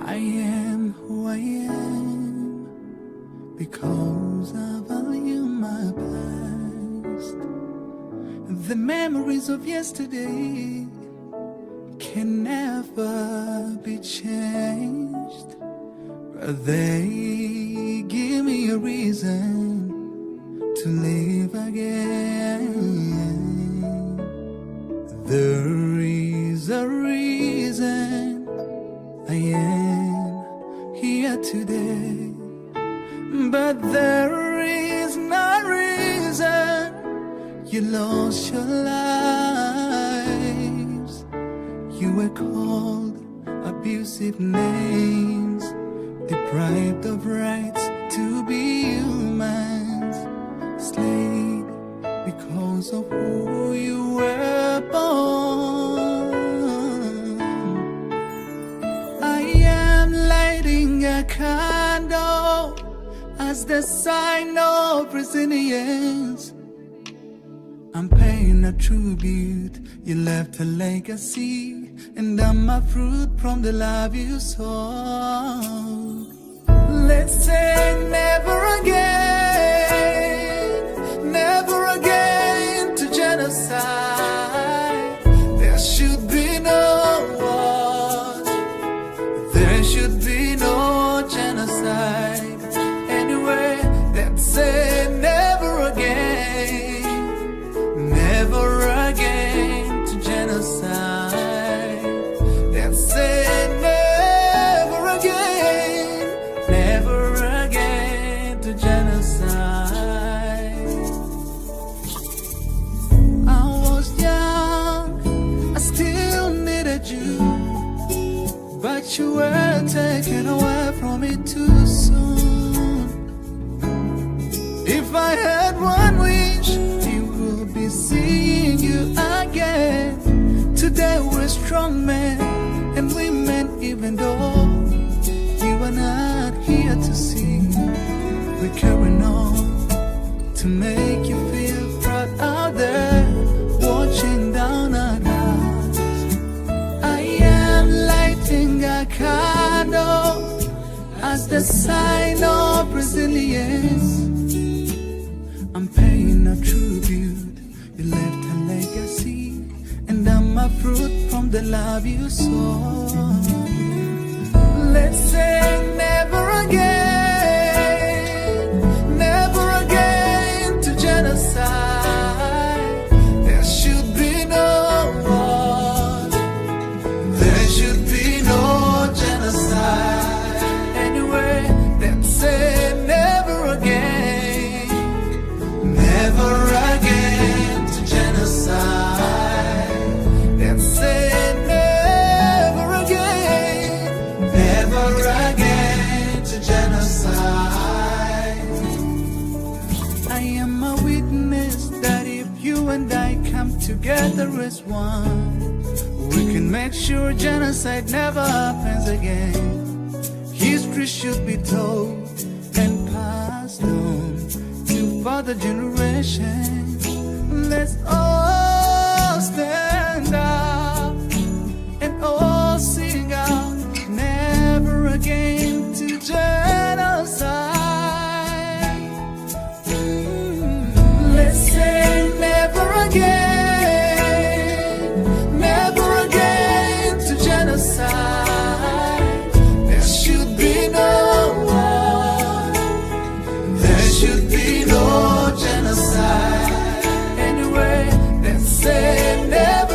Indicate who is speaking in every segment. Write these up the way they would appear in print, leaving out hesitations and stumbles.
Speaker 1: I am who I am because I value my past. The memories of yesterday can never be changed, but they give me a reason to live again. There is a reason I am here today, but there is no reason you lost your lives. You were called abusive names, deprived of rights to be humans, slayed because of who you were born. I am lighting a candle as the sign of resilience. I'm paying a tribute. You left a legacy, and I'm a fruit from the love you sowed. Let's say never again to genocide. There should be no war. There should be no genocide. Anyway, let's say never again to genocide. Let's say never again to genocide. I was young, I still needed you, but you were taken away from me too soon. If I had one wish, it would be seeing you again. Today we're strong men and women, even though you are not here to see. We're carrying on to make you feel proud out there, watching down on us. I am lighting a candle as the sign of resilience. I'm paying a tribute. You left a legacy, and I'm a fruit from the love you sowed. Let's say never again to genocide. There should be no war. There should be no genocide. Anyway, let's say never again to genocide. Let's say never again to genocide. I am a witness that if you and I come together as one, we can make sure genocide never happens again. History should be told and passed on to further generations. Let's all stand up and all sing out, never again to genocide. Let's say never again to genocide. There should be no war. There should be no genocide. Anyway, let's say never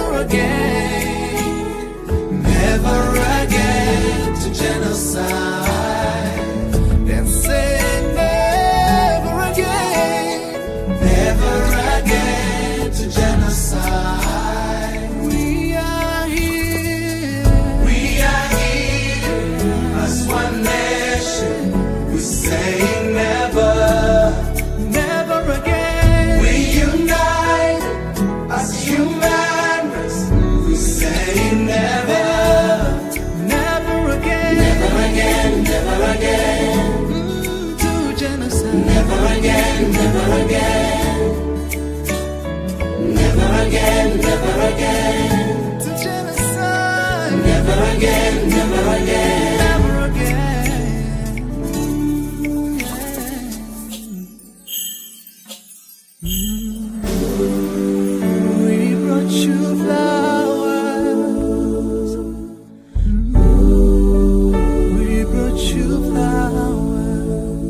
Speaker 1: you flowers.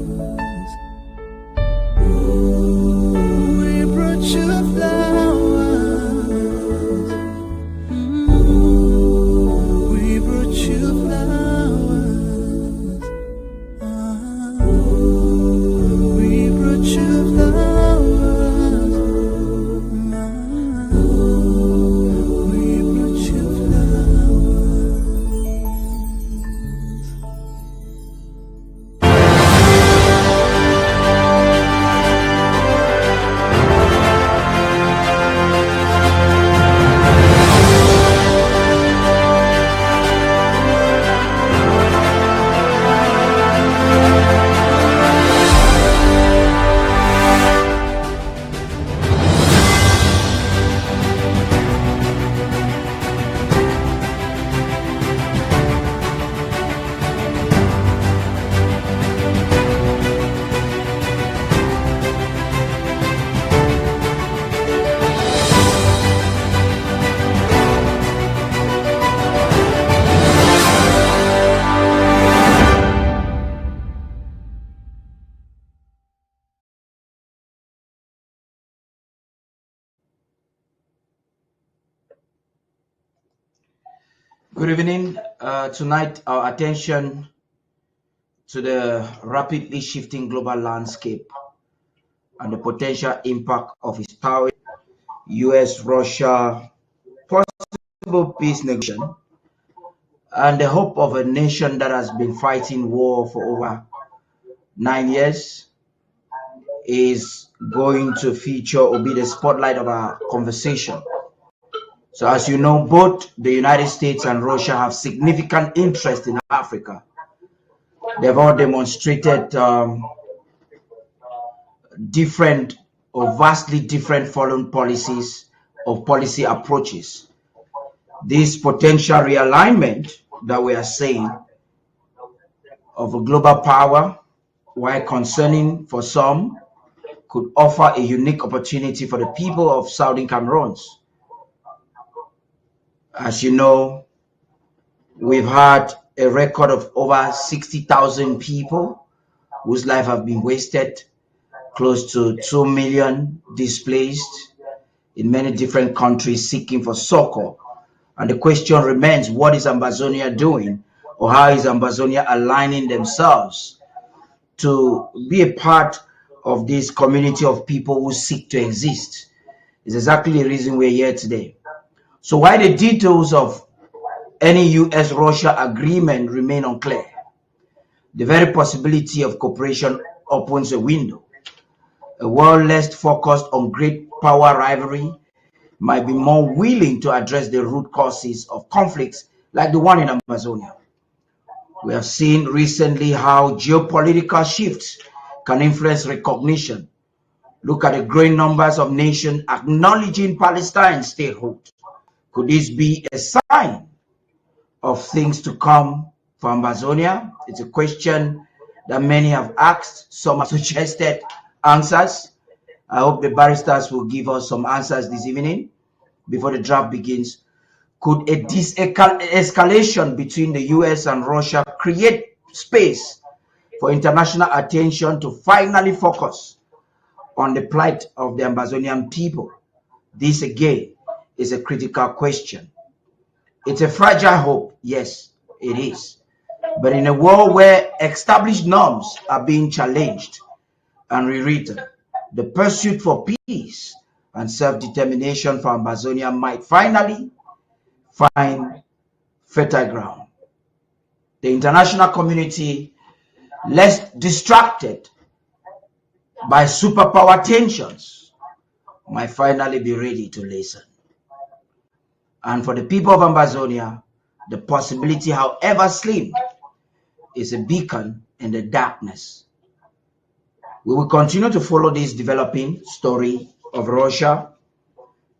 Speaker 1: We brought you flowers. We brought you flowers. We brought you flowers. We brought you flowers.
Speaker 2: Good evening. Tonight, our attention to the rapidly shifting global landscape and the potential impact of historic US-Russia possible peace negotiation and the hope of a nation that has been fighting war for over 9 years is going to feature or be the spotlight of our conversation. So as you know, both the United States and Russia have significant interest in Africa. They've all demonstrated different or vastly different foreign policies or policy approaches. This potential realignment that we are seeing of a global power, while concerning for some, could offer a unique opportunity for the people of Southern Cameroons. As you know, we've had a record of over 60,000 people whose life have been wasted, close to 2 million displaced in many different countries seeking for Sako. And the question remains, what is Ambazonia doing? Or how is Ambazonia aligning themselves to be a part of this community of people who seek to exist? Is exactly the reason we're here today. So while the details of any US-Russia agreement remain unclear, the very possibility of cooperation opens a window. A world less focused on great power rivalry might be more willing to address the root causes of conflicts like the one in Amazonia. We have seen recently how geopolitical shifts can influence recognition. Look at the growing numbers of nations acknowledging Palestine's statehood. Could this be a sign of things to come for Ambazonia? It's a question that many have asked. Some have suggested answers. I hope the barristers will give us some answers this evening before the draft begins. Could a de-escalation between the US and Russia create space for international attention to finally focus on the plight of the Ambazonian people? This again is a critical question. It's a fragile hope, yes, it is. But in a world where established norms are being challenged and rewritten, the pursuit for peace and self-determination for Amazonia might finally find fertile ground. The international community, less distracted by superpower tensions, might finally be ready to listen. And for the people of Ambazonia, the possibility, however slim, is a beacon in the darkness. We will continue to follow this developing story of Russia,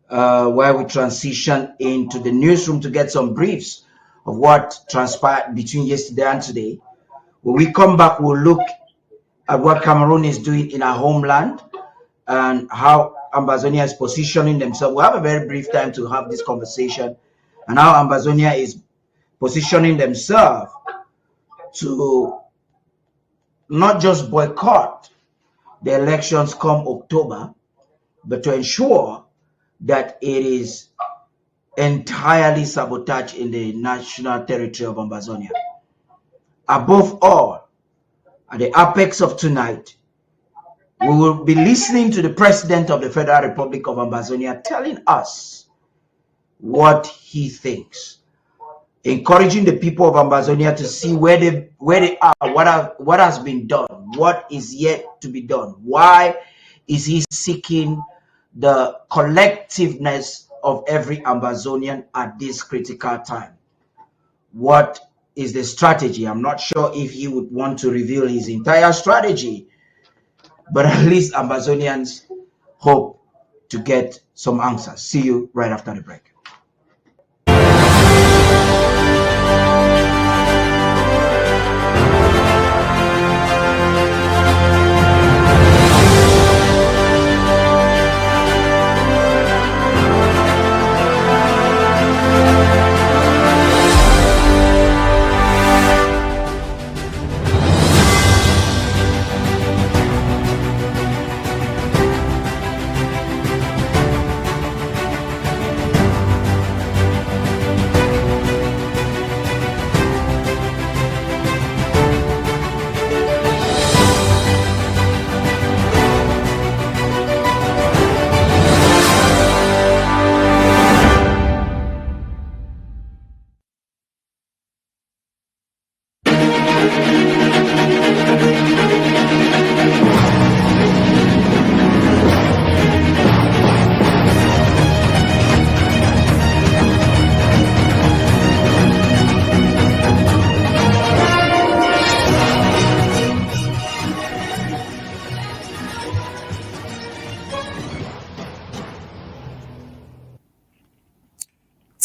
Speaker 2: where we transition into the newsroom to get some briefs of what transpired between yesterday and today. When we come back, we'll look at what Cameroon is doing in our homeland and how Ambazonia is positioning themselves. We'll have a very brief time to have this conversation and how Ambazonia is positioning themselves to not just boycott the elections come October, but to ensure that it is entirely sabotaged in the national territory of Ambazonia. Above all, at the apex of tonight, we will be listening to the President of the Federal Republic of Ambazonia telling us what he thinks, encouraging the people of Ambazonia to see where they are, what has been done, what is yet to be done. Why is he seeking the collectiveness of every Ambazonian at this critical time? What is the strategy? I'm not sure if he would want to reveal his entire strategy, but at least Ambazonians hope to get some answers. See you right after the break.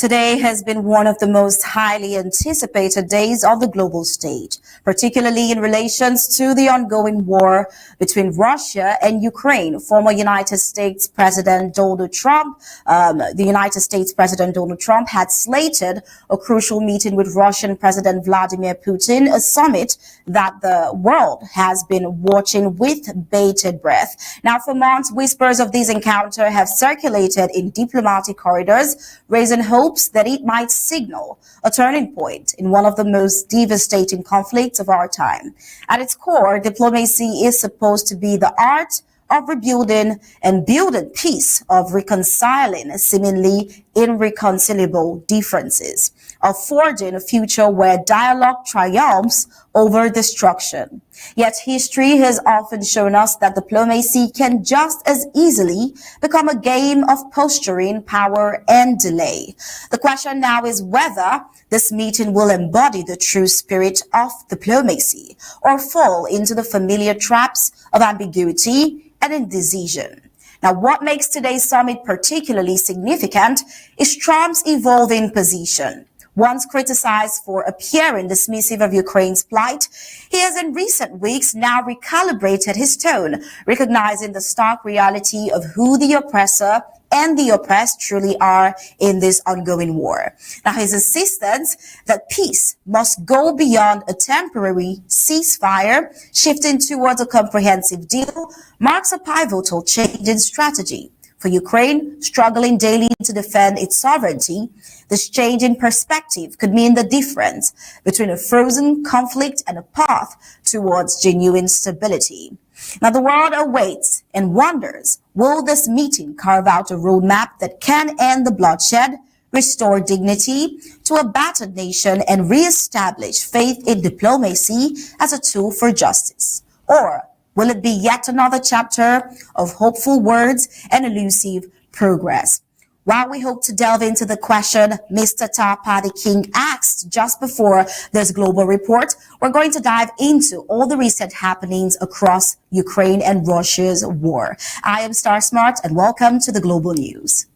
Speaker 3: Today has been one of the most highly anticipated days on the global stage, particularly in relations to the ongoing war between Russia and Ukraine. Former United States President Donald Trump, had slated a crucial meeting with Russian President Vladimir Putin, a summit that the world has been watching with bated breath. Now, for months, whispers of this encounter have circulated in diplomatic corridors, raising hopes that it might signal a turning point in one of the most devastating conflicts of our time. At its core, diplomacy is supposed to be the art of rebuilding and building peace, of reconciling seemingly irreconcilable differences, of forging a future where dialogue triumphs over destruction. Yet history has often shown us that diplomacy can just as easily become a game of posturing, power, and delay. The question now is whether this meeting will embody the true spirit of diplomacy or fall into the familiar traps of ambiguity and indecision. Now, what makes today's summit particularly significant is Trump's evolving position. Once criticized for appearing dismissive of Ukraine's plight, he has in recent weeks now recalibrated his tone, recognizing the stark reality of who the oppressor and the oppressed truly are in this ongoing war. Now, his insistence that peace must go beyond a temporary ceasefire, shifting towards a comprehensive deal, marks a pivotal change in strategy. For Ukraine, struggling daily to defend its sovereignty, this change in perspective could mean the difference between a frozen conflict and a path towards genuine stability. Now, the world awaits and wonders, will this meeting carve out a roadmap that can end the bloodshed, restore dignity to a battered nation, and reestablish faith in diplomacy as a tool for justice? Or will it be yet another chapter of hopeful words and elusive progress? While we hope to delve into the question Mr. Tapa the King asked just before this global report, we're going to dive into all the recent happenings across Ukraine and Russia's war. I am Star Smart, and welcome to the Global News.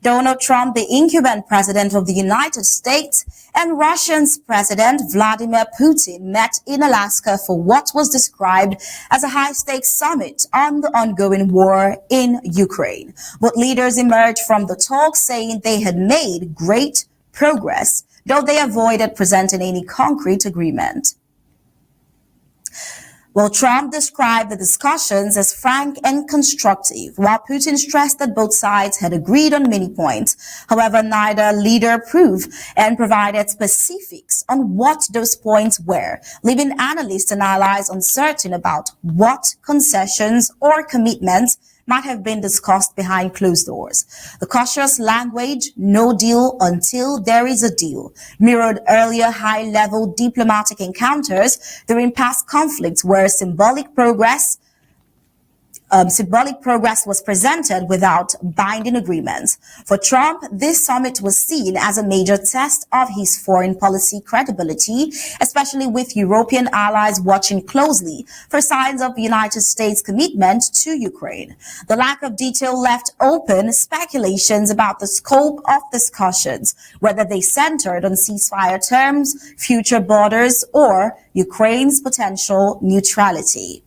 Speaker 3: Donald Trump, the incumbent president of the United States, and Russia's President Vladimir Putin met in Alaska for what was described as a high-stakes summit on the ongoing war in Ukraine. Both leaders emerged from the talks saying they had made great progress, though they avoided presenting any concrete agreement. Well, Trump described the discussions as frank and constructive, while Putin stressed that both sides had agreed on many points. However, neither leader proved and provided specifics on what those points were, leaving analysts and allies uncertain about what concessions or commitments might have been discussed behind closed doors. The cautious language, no deal until there is a deal, mirrored earlier high-level diplomatic encounters during past conflicts where symbolic progress was presented without binding agreements. For Trump, this summit was seen as a major test of his foreign policy credibility, especially with European allies watching closely for signs of the United States' commitment to Ukraine. The lack of detail left open speculations about the scope of discussions, whether they centered on ceasefire terms, future borders, or Ukraine's potential neutrality.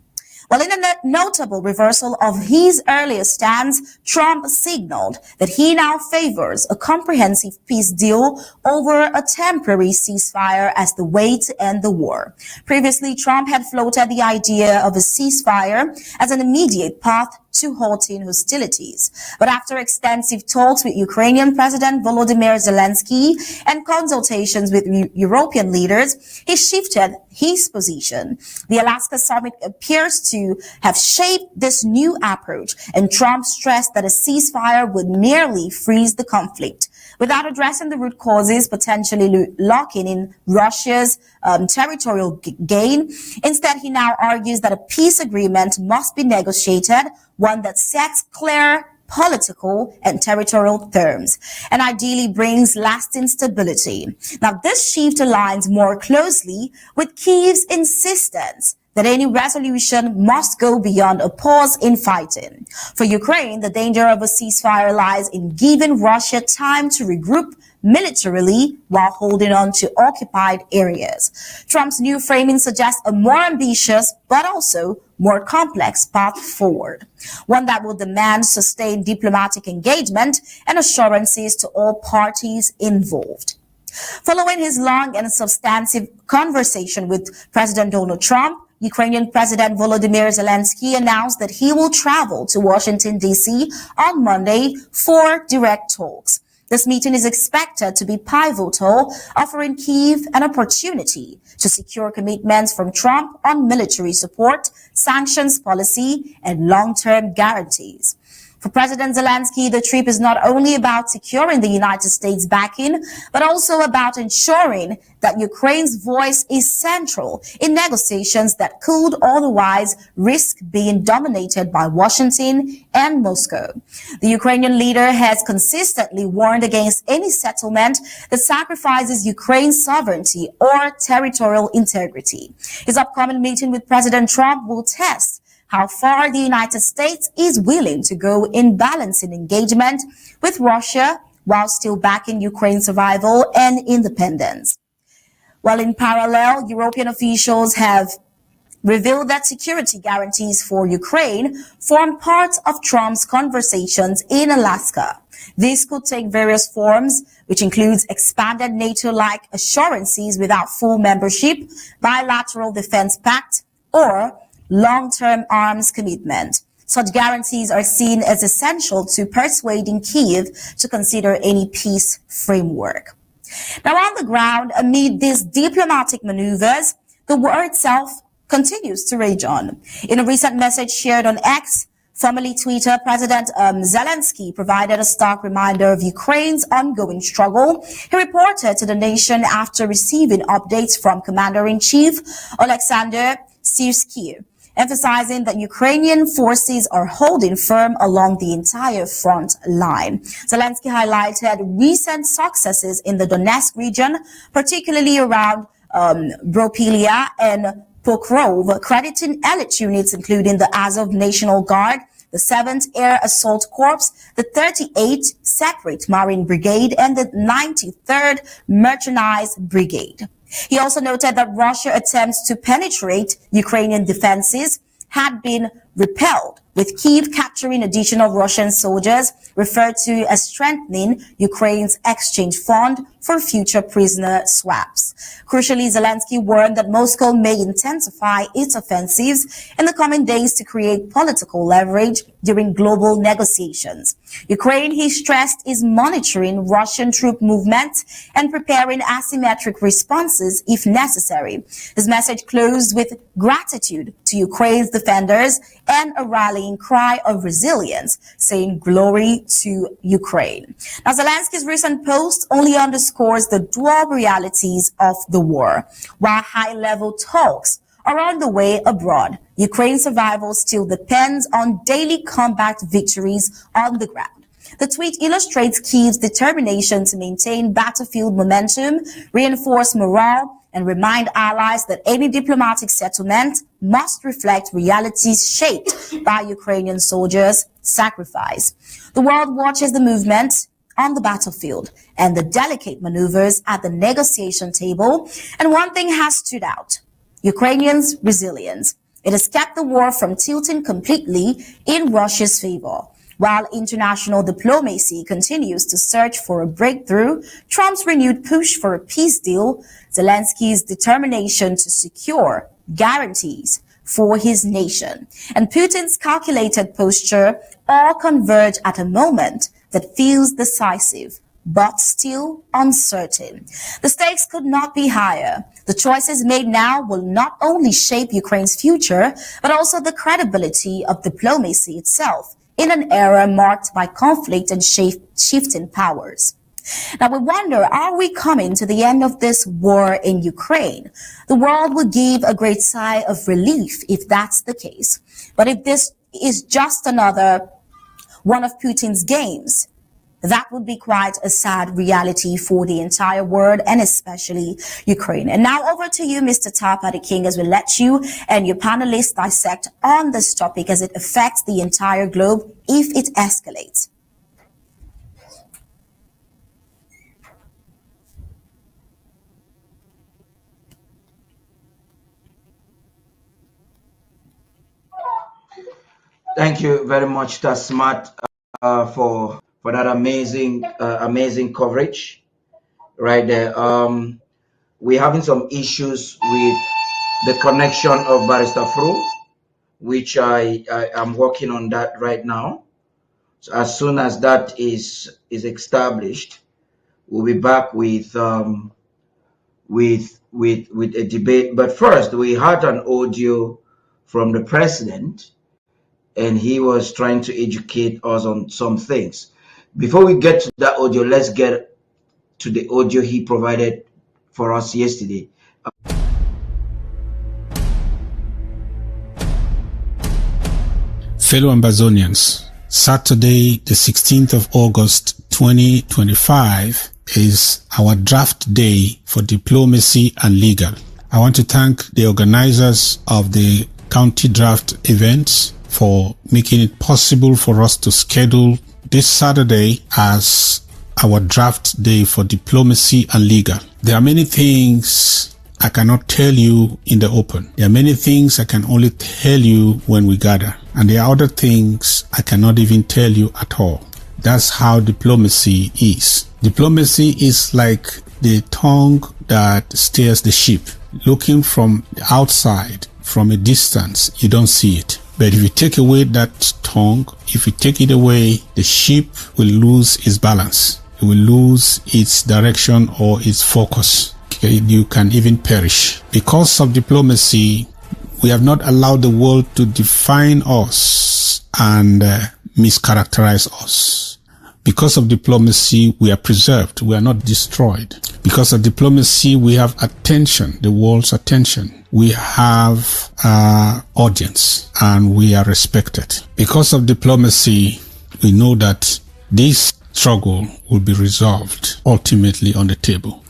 Speaker 3: Well, in a notable reversal of his earlier stance, Trump signaled that he now favors a comprehensive peace deal over a temporary ceasefire as the way to end the war. Previously, Trump had floated the idea of a ceasefire as an immediate path to halting hostilities. But after extensive talks with Ukrainian President Volodymyr Zelensky and consultations with European leaders, he shifted his position. The Alaska summit appears to have shaped this new approach, and Trump stressed that a ceasefire would merely freeze the conflict without addressing the root causes, potentially locking in Russia's territorial gain. Instead, he now argues that a peace agreement must be negotiated, one that sets clear political and territorial terms, and ideally brings lasting stability. Now, this shift aligns more closely with Kyiv's insistence that any resolution must go beyond a pause in fighting. For Ukraine, the danger of a ceasefire lies in giving Russia time to regroup militarily while holding on to occupied areas. Trump's new framing suggests a more ambitious but also more complex path forward, one that will demand sustained diplomatic engagement and assurances to all parties involved. Following his long and substantive conversation with President Donald Trump, Ukrainian President Volodymyr Zelensky announced that he will travel to Washington, D.C. on Monday for direct talks. This meeting is expected to be pivotal, offering Kyiv an opportunity to secure commitments from Trump on military support, sanctions policy, and long-term guarantees. For President Zelensky, the trip is not only about securing the United States backing, but also about ensuring that Ukraine's voice is central in negotiations that could otherwise risk being dominated by Washington and Moscow. The Ukrainian leader has consistently warned against any settlement that sacrifices Ukraine's sovereignty or territorial integrity. His upcoming meeting with President Trump will test how far the United States is willing to go in balancing engagement with Russia while still backing Ukraine's survival and independence. While in parallel, European officials have revealed that security guarantees for Ukraine form part of Trump's conversations in Alaska. This could take various forms, which includes expanded NATO-like assurances without full membership, bilateral defense pact, or long-term arms commitment. Such guarantees are seen as essential to persuading Kyiv to consider any peace framework. Now, on the ground, amid these diplomatic maneuvers, the war itself continues to rage on. In a recent message shared on X, formerly Twitter, President Zelensky provided a stark reminder of Ukraine's ongoing struggle. He reported to the nation after receiving updates from Commander-in-Chief Alexander Syrsky, emphasizing that Ukrainian forces are holding firm along the entire front line. Zelensky highlighted recent successes in the Donetsk region, particularly around Bropilia and Pokrov, crediting elite units including the Azov National Guard, the 7th Air Assault Corps, the 38th separate Marine Brigade and the 93rd Mechanized Brigade. He also noted that Russia's attempts to penetrate Ukrainian defenses had been repelled, with Kyiv capturing additional Russian soldiers, referred to as strengthening Ukraine's exchange fund for future prisoner swaps. Crucially, Zelensky warned that Moscow may intensify its offensives in the coming days to create political leverage during global negotiations. Ukraine, he stressed, is monitoring Russian troop movements and preparing asymmetric responses if necessary. His message closed with gratitude to Ukraine's defenders and a rallying cry of resilience, saying glory to Ukraine. Now, Zelensky's recent post only underscores the dual realities of the war. While high-level talks are on the way abroad, Ukraine's survival still depends on daily combat victories on the ground. The tweet illustrates Kyiv's determination to maintain battlefield momentum, reinforce morale, and remind allies that any diplomatic settlement must reflect realities shaped by Ukrainian soldiers' sacrifice. The world watches the movement on the battlefield and the delicate maneuvers at the negotiation table, and one thing has stood out: Ukrainians' resilience. It has kept the war from tilting completely in Russia's favor. While international diplomacy continues to search for a breakthrough, Trump's renewed push for a peace deal, Zelensky's determination to secure guarantees for his nation, and Putin's calculated posture all converge at a moment that feels decisive, but still uncertain. The stakes could not be higher. The choices made now will not only shape Ukraine's future, but also the credibility of diplomacy itself in an era marked by conflict and shifting powers. Now we wonder, are we coming to the end of this war in Ukraine? The world would give a great sigh of relief if that's the case. But if this is just another one of Putin's games, that would be quite a sad reality for the entire world and especially Ukraine. And now over to you, Mr. Tapa the King, as we let you and your panelists dissect on this topic as it affects the entire globe if it escalates.
Speaker 2: Thank you very much, Tasmat, for that amazing coverage right there. We're having some issues with the connection of Barrister Fru, which I am working on that right now. So as soon as that is established, we'll be back with a debate. But first, we had an audio from the president, and he was trying to educate us on some things. Before we get to that audio, let's get to the audio he provided for us yesterday.
Speaker 4: Fellow Ambazonians, Saturday, the 16th of August, 2025 is our draft day for diplomacy and legal. I want to thank the organizers of the county draft events for making it possible for us to schedule this Saturday as our draft day for diplomacy and legal. There are many things I cannot tell you in the open. There are many things I can only tell you when we gather. And there are other things I cannot even tell you at all. That's how diplomacy is. Diplomacy is like the tongue that steers the ship. Looking from the outside, from a distance, you don't see it. But if you take away that tongue, if you take it away, the ship will lose its balance. It will lose its direction or its focus. Okay? You can even perish. Because of diplomacy, we have not allowed the world to define us and mischaracterize us. Because of diplomacy, we are preserved. We are not destroyed. Because of diplomacy, we have attention, the world's attention. We have audience and we are respected. Because of diplomacy, we know that this struggle will be resolved ultimately on the table.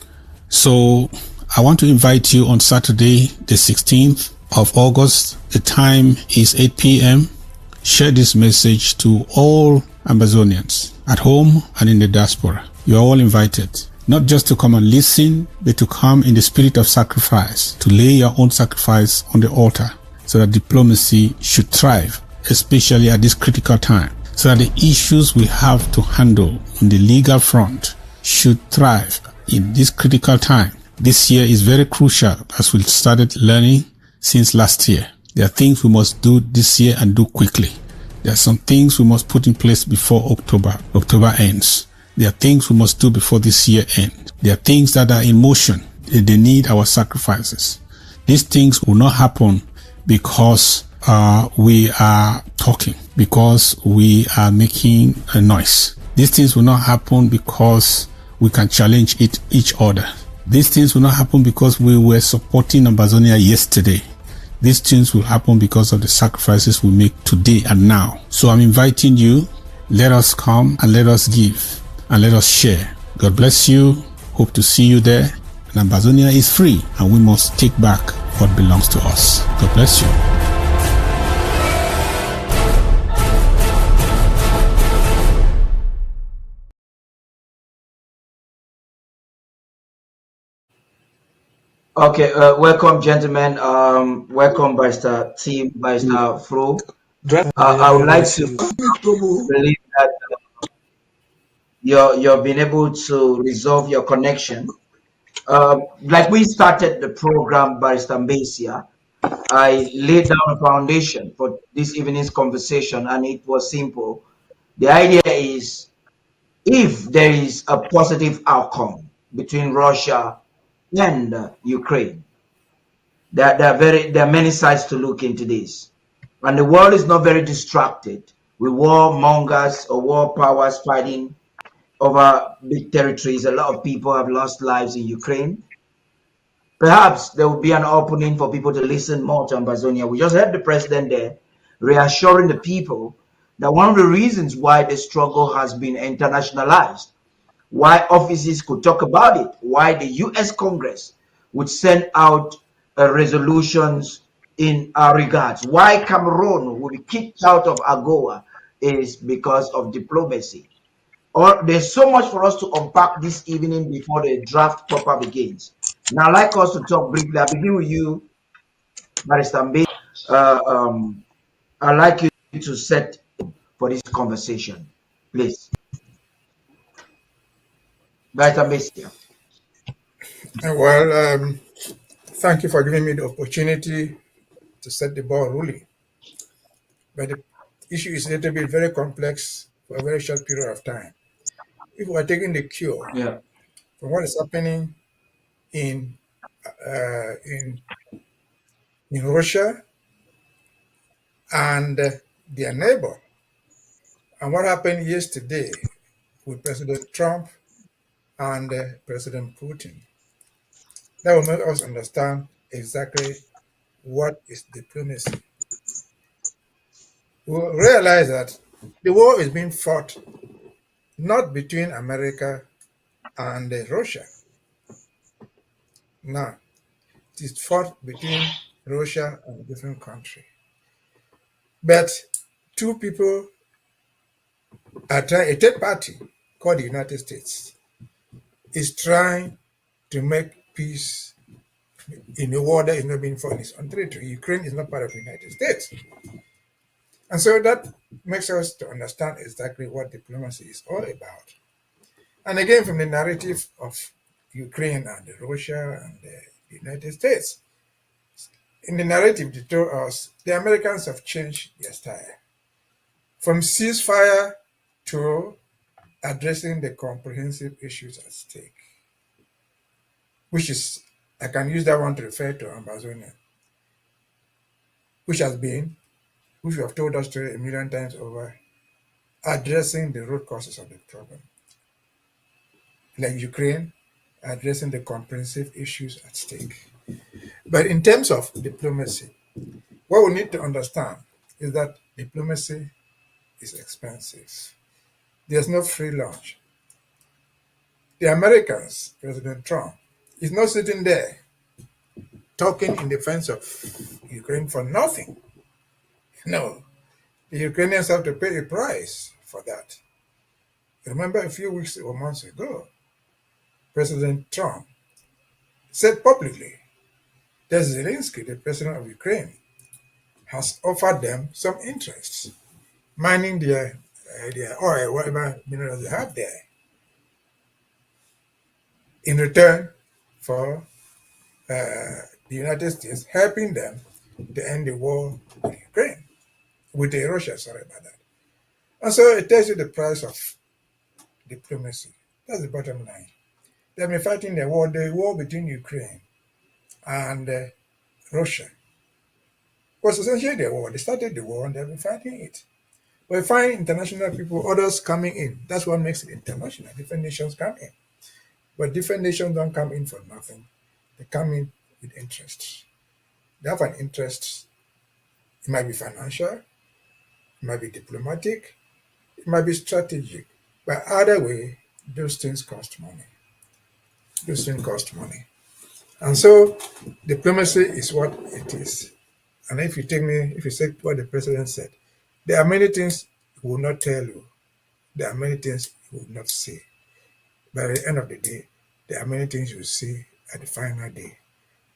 Speaker 4: So I want to invite you on Saturday, the 16th of August. The time is 8 p.m. Share this message to all Ambazonians. at home and in the diaspora. You are all invited, not just to come and listen, but to come in the spirit of sacrifice, to lay your own sacrifice on the altar so that diplomacy should thrive, especially at this critical time, so that the issues we have to handle in the legal front should thrive in this critical time. This year is very crucial as we started learning since last year. There are things we must do this year and do quickly. There are some things we must put in place before October ends. There are things we must do before this year ends. There are things that are in motion. They need our sacrifices. These things will not happen because we are talking, because we are making a noise. These things will not happen because we can challenge each other. These things will not happen because we were supporting Ambazonia yesterday. These things will happen because of the sacrifices we make today and now. So I'm inviting you, let us come and let us give and let us share. God bless you. Hope to see you there. And Ambazonia is free and we must take back what belongs to us. God bless you.
Speaker 2: Okay, welcome, gentlemen. Welcome, Barrister Team, Barrister Fro. I would like to believe that you've been able to resolve your connection. Like we started the program, Barrister Mbasia, I laid down a foundation for this evening's conversation, and it was simple. The idea is, if there is a positive outcome between Russia and Ukraine, there are many sides to look into this. And the world is not very distracted with warmongers or war powers fighting over big territories. A lot of people have lost lives in Ukraine. Perhaps there will be an opening for people to listen more to Ambazonia. We just heard the president there reassuring the people that one of the reasons why the struggle has been internationalized, why offices could talk about it, why the US Congress would send out resolutions in our regards, why Cameroon will be kicked out of AGOA is because of diplomacy. Or there's so much for us to unpack this evening before the draft proper begins. Now, I'd like us to talk briefly. I'll begin with you, Barrister Mbe. I'd like you to set for this conversation, please. Barrister Mbe.
Speaker 5: Well, thank you for giving me the opportunity to set the ball rolling. But the issue is a little bit very complex for a very short period of time. If we are taking the cue from what is happening in Russia and their neighbor, and what happened yesterday with President Trump and President Putin, that will make us understand exactly what is diplomacy. We'll realize that the war is being fought not between America and Russia. Now, it is fought between Russia and a different country. But two people are trying, a third party called the United States is trying to make peace in a war that is not being fought in its own territory. Ukraine is not part of the United States. And so that makes us to understand exactly what diplomacy is all about. And again, from the narrative of Ukraine and Russia and the United States, in the narrative they told us the Americans have changed their style from ceasefire to addressing the comprehensive issues at stake, which is, I can use that one to refer to Ambazonia, which we have told us to a million times over, addressing the root causes of the problem. Like Ukraine, addressing the comprehensive issues at stake. But in terms of diplomacy, what we need to understand is that diplomacy is expensive. There's no free lunch. The Americans, President Trump, is not sitting there talking in defense of Ukraine for nothing. No, the Ukrainians have to pay a price for that. Remember a few weeks or months ago, President Trump said publicly that Zelensky, the president of Ukraine, has offered them some interest, mining their oil, whatever minerals they have there, in return for the United States helping them to end the war with Ukraine, with Russia, sorry about that. And so it tells you the price of diplomacy. That's the bottom line. They've been fighting the war between Ukraine and Russia was essentially the war. They started the war and they've been fighting it. But we find international people, others coming in. That's what makes it international. Different nations come in. But different nations don't come in for nothing. They come in with interests. They have an interest. It might be financial, it might be diplomatic, it might be strategic. But either way, those things cost money. Those things cost money. And so diplomacy is what it is. And if you say what the president said, there are many things he will not tell you. There are many things he will not say. But at the end of the day, there are many things you will see at the final day,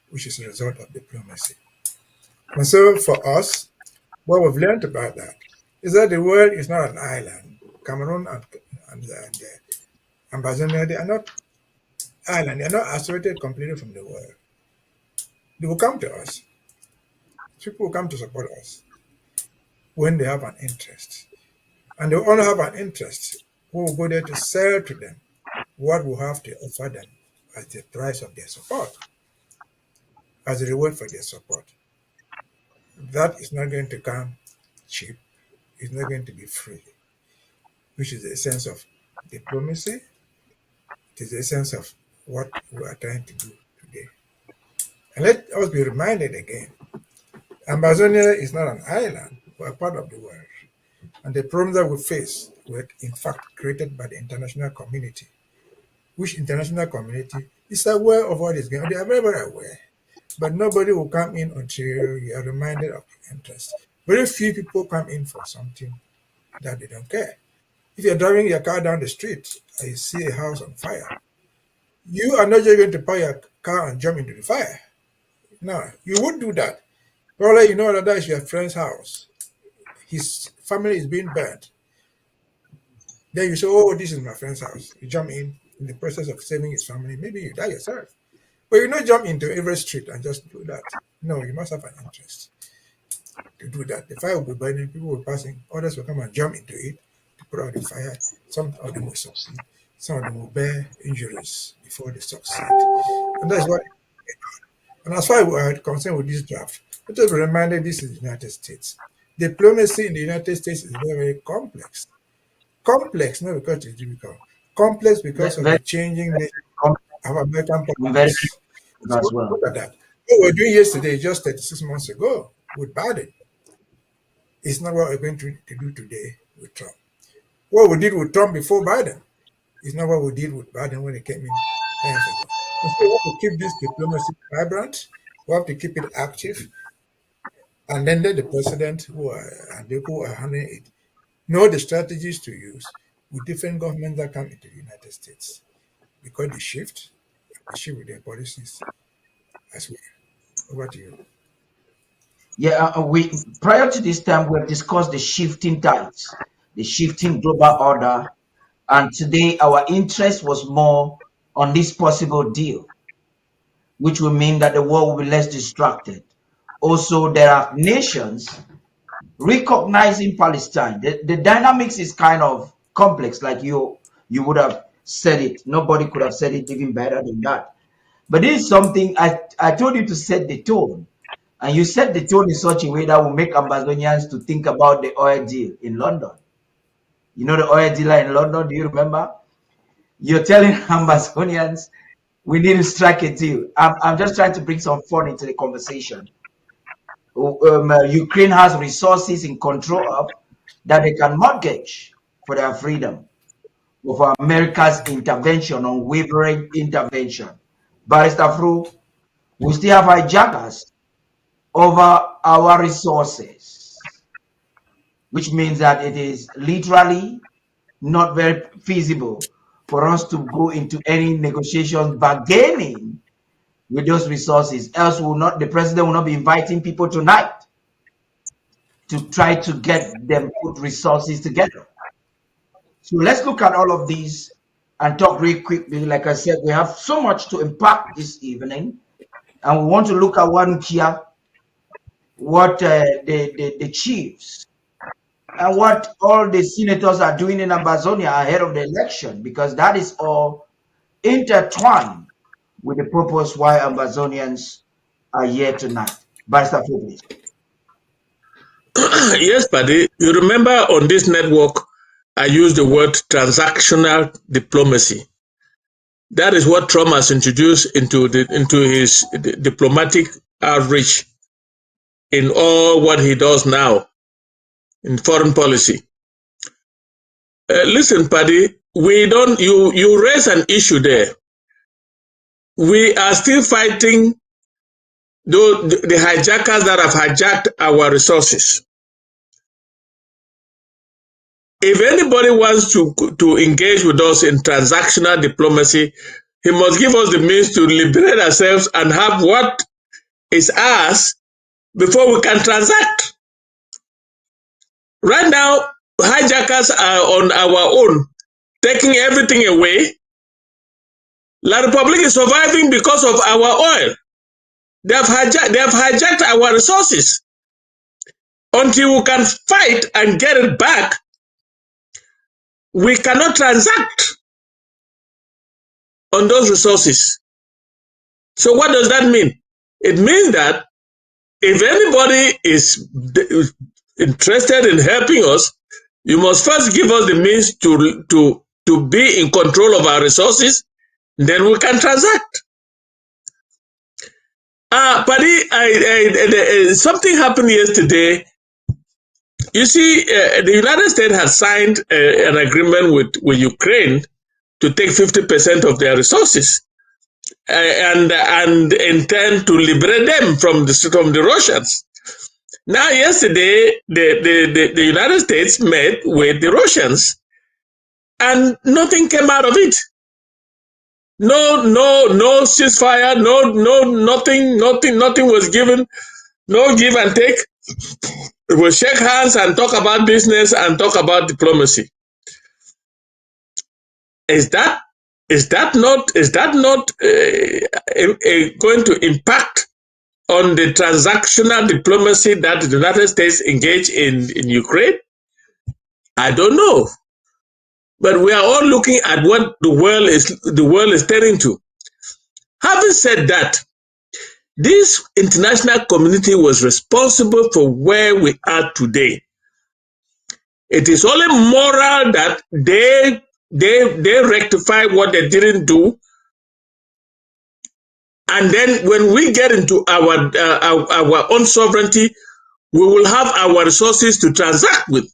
Speaker 5: which is a result of diplomacy. And so for us, what we've learned about that is that the world is not an island. Cameroon and Ambazonia, they are not island. They are not isolated completely from the world. They will come to us. People will come to support us when they have an interest. And they will only have an interest. We will go there to sell to them what we have to offer them as the price of their support, as a reward for their support. That is not going to come cheap. It's not going to be free, which is the essence of diplomacy. It is the essence of what we are trying to do today. And let us be reminded again, Ambazonia is not an island, but a part of the world. And the problems that we face were in fact created by the international community, which international community is aware of what is going on. They are very, very aware. But nobody will come in until you are reminded of the interest. Very few people come in for something that they don't care. If you're driving your car down the street and you see a house on fire, you are not just going to park your car and jump into the fire. No, you would do that. Probably you know that is your friend's house. His family is being burnt. Then you say, oh, this is my friend's house. You jump in the process of saving his family. Maybe you die yourself. But you not jump into every street and just do that. No, you must have an interest to do that. The fire will be burning, people will be passing, others will come and jump into it to put out the fire. Some of them will succeed. Some of them will bear injuries before they succeed. And that's what. And as far as we are concerned with this draft, let us be reminded this is the United States. Diplomacy in the United States is very, very complex. Complex, not because it's difficult. Complex because of the changing nature of American politics. So look at that. What we were doing yesterday, just 36 months ago, with Biden, is not what we're going to do today with Trump. What we did with Trump before Biden is not what we did with Biden when he came in 10 years ago. And so we have to keep this diplomacy vibrant. We have to keep it active. And then let the president who are handling it know the strategies to use with different governments that come into the United States. Because they shift with their policies as well. Over to you.
Speaker 2: Yeah, we prior to this time we have discussed the shifting tides, the shifting global order, and today our interest was more on this possible deal, which will mean that the world will be less distracted. Also, there are nations recognizing Palestine. The dynamics is kind of complex, like you would have said it. Nobody could have said it even better than that. But this is something I told you to set the tone. And you set the tone in such a way that will make Ambazonians to think about the oil deal in London. You know the oil dealer in London, do you remember? You're telling Ambazonians, we need to strike a deal. I'm just trying to bring some fun into the conversation. Ukraine has resources in control of that they can mortgage for their freedom, for America's intervention, unwavering intervention. Barrister Fru, we still have hijackers over our resources, which means that it is literally not very feasible for us to go into any negotiations bargaining with those resources. Else, the president will not be inviting people tonight to try to get them put resources together. So let's look at all of these and talk real quickly. Like I said, we have so much to impact this evening, and we want to look at one here, what the chiefs and what all the senators are doing in Ambazonia ahead of the election, because that is all intertwined with the purpose why Ambazonians are here tonight. Barrister, please.
Speaker 6: Yes, buddy. You remember on this network, I used the word transactional diplomacy. That is what Trump has introduced into his diplomatic outreach in all what he does now in foreign policy. Listen, Paddy, you raise an issue there. We are still fighting the hijackers that have hijacked our resources. If anybody wants to engage with us in transactional diplomacy, he must give us the means to liberate ourselves and have what is ours before we can transact. Right now, hijackers are on our own, taking everything away. La Republic is surviving because of our oil. They have hijacked our resources. Until we can fight and get it back, we cannot transact on those resources. So what does that mean? It means that if anybody is interested in helping us, you must first give us the means to be in control of our resources, then we can transact. Paddy, something happened yesterday. You see, the United States has signed an agreement with Ukraine to take 50% of their resources and intend to liberate them from the Russians. Now, yesterday, the United States met with the Russians, and nothing came out of it. No ceasefire, nothing was given, no give and take. We will shake hands and talk about business and talk about diplomacy. Is that not going to impact on the transactional diplomacy that the United States engage in Ukraine? I don't know, but we are all looking at what the world is turning to. Having said that, this international community was responsible for where we are today. It is only moral that they rectify what they didn't do, and then when we get into our own sovereignty, we will have our resources to transact with.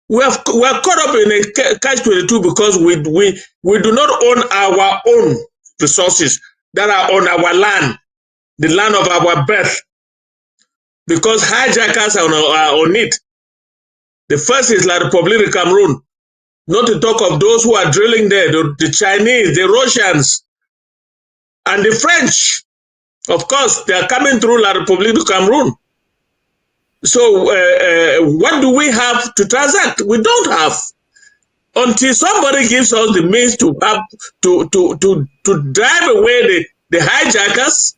Speaker 6: We are caught up in a catch-22 because we do not own our own resources that are on our land, the land of our birth, because hijackers are on it. The first is La Republic of Cameroon, not to talk of those who are drilling there, the Chinese, the Russians, and the French. Of course, they are coming through La Republic of Cameroon. So what do we have to transact? We don't have. Until somebody gives us the means to drive away the hijackers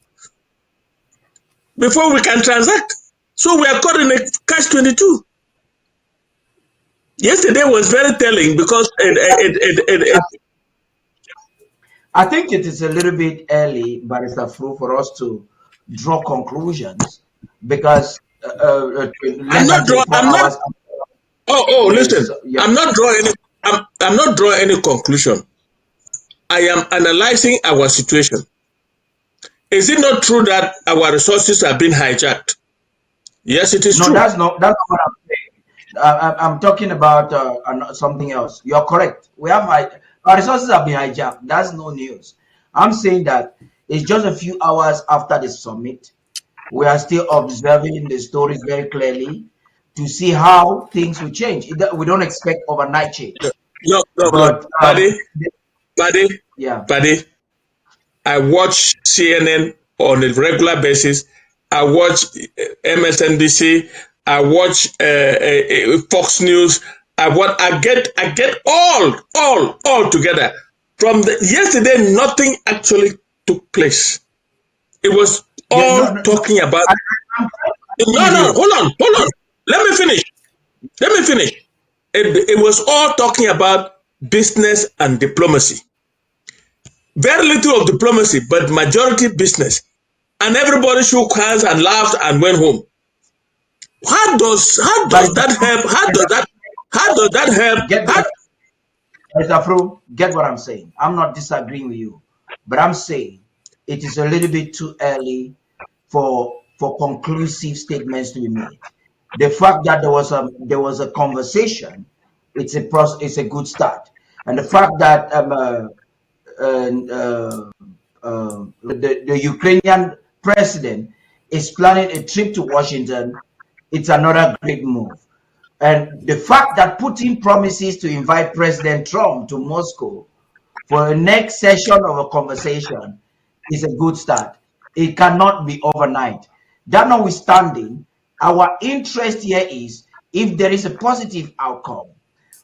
Speaker 6: before we can transact. So we are caught in a catch-22. Yesterday was very telling because
Speaker 2: I think it is a little bit early, Barrister Fru, for us to draw conclusions because
Speaker 6: I'm not drawing any conclusion. I am analyzing our situation. Is it not true that our resources have been hijacked? Yes, it is true.
Speaker 2: No, that's not what I'm saying. I'm talking about something else. You're correct. Our resources have been hijacked. That's no news. I'm saying that it's just a few hours after the summit. We are still observing the stories very clearly. to see how things will change. We don't expect overnight change.
Speaker 6: No,
Speaker 2: But yeah,
Speaker 6: buddy, I watch CNN on a regular basis. I watch MSNBC. I watch Fox News. I get all together. From yesterday, nothing actually took place. It was all talking about. No, hold on. Let me finish. It was all talking about business and diplomacy. Very little of diplomacy, but majority business. And everybody shook hands and laughed and went home. How does that help? How does that help?
Speaker 2: Mr. Afro, get what I'm saying. I'm not disagreeing with you, but I'm saying it is a little bit too early for conclusive statements to be made. The fact that there was a conversation, it's a good start, and the fact that the Ukrainian president is planning a trip to Washington, it's another great move. And the fact that Putin promises to invite President Trump to Moscow for a next session of a conversation is a good start. It cannot be overnight. That notwithstanding, our interest here is if there is a positive outcome,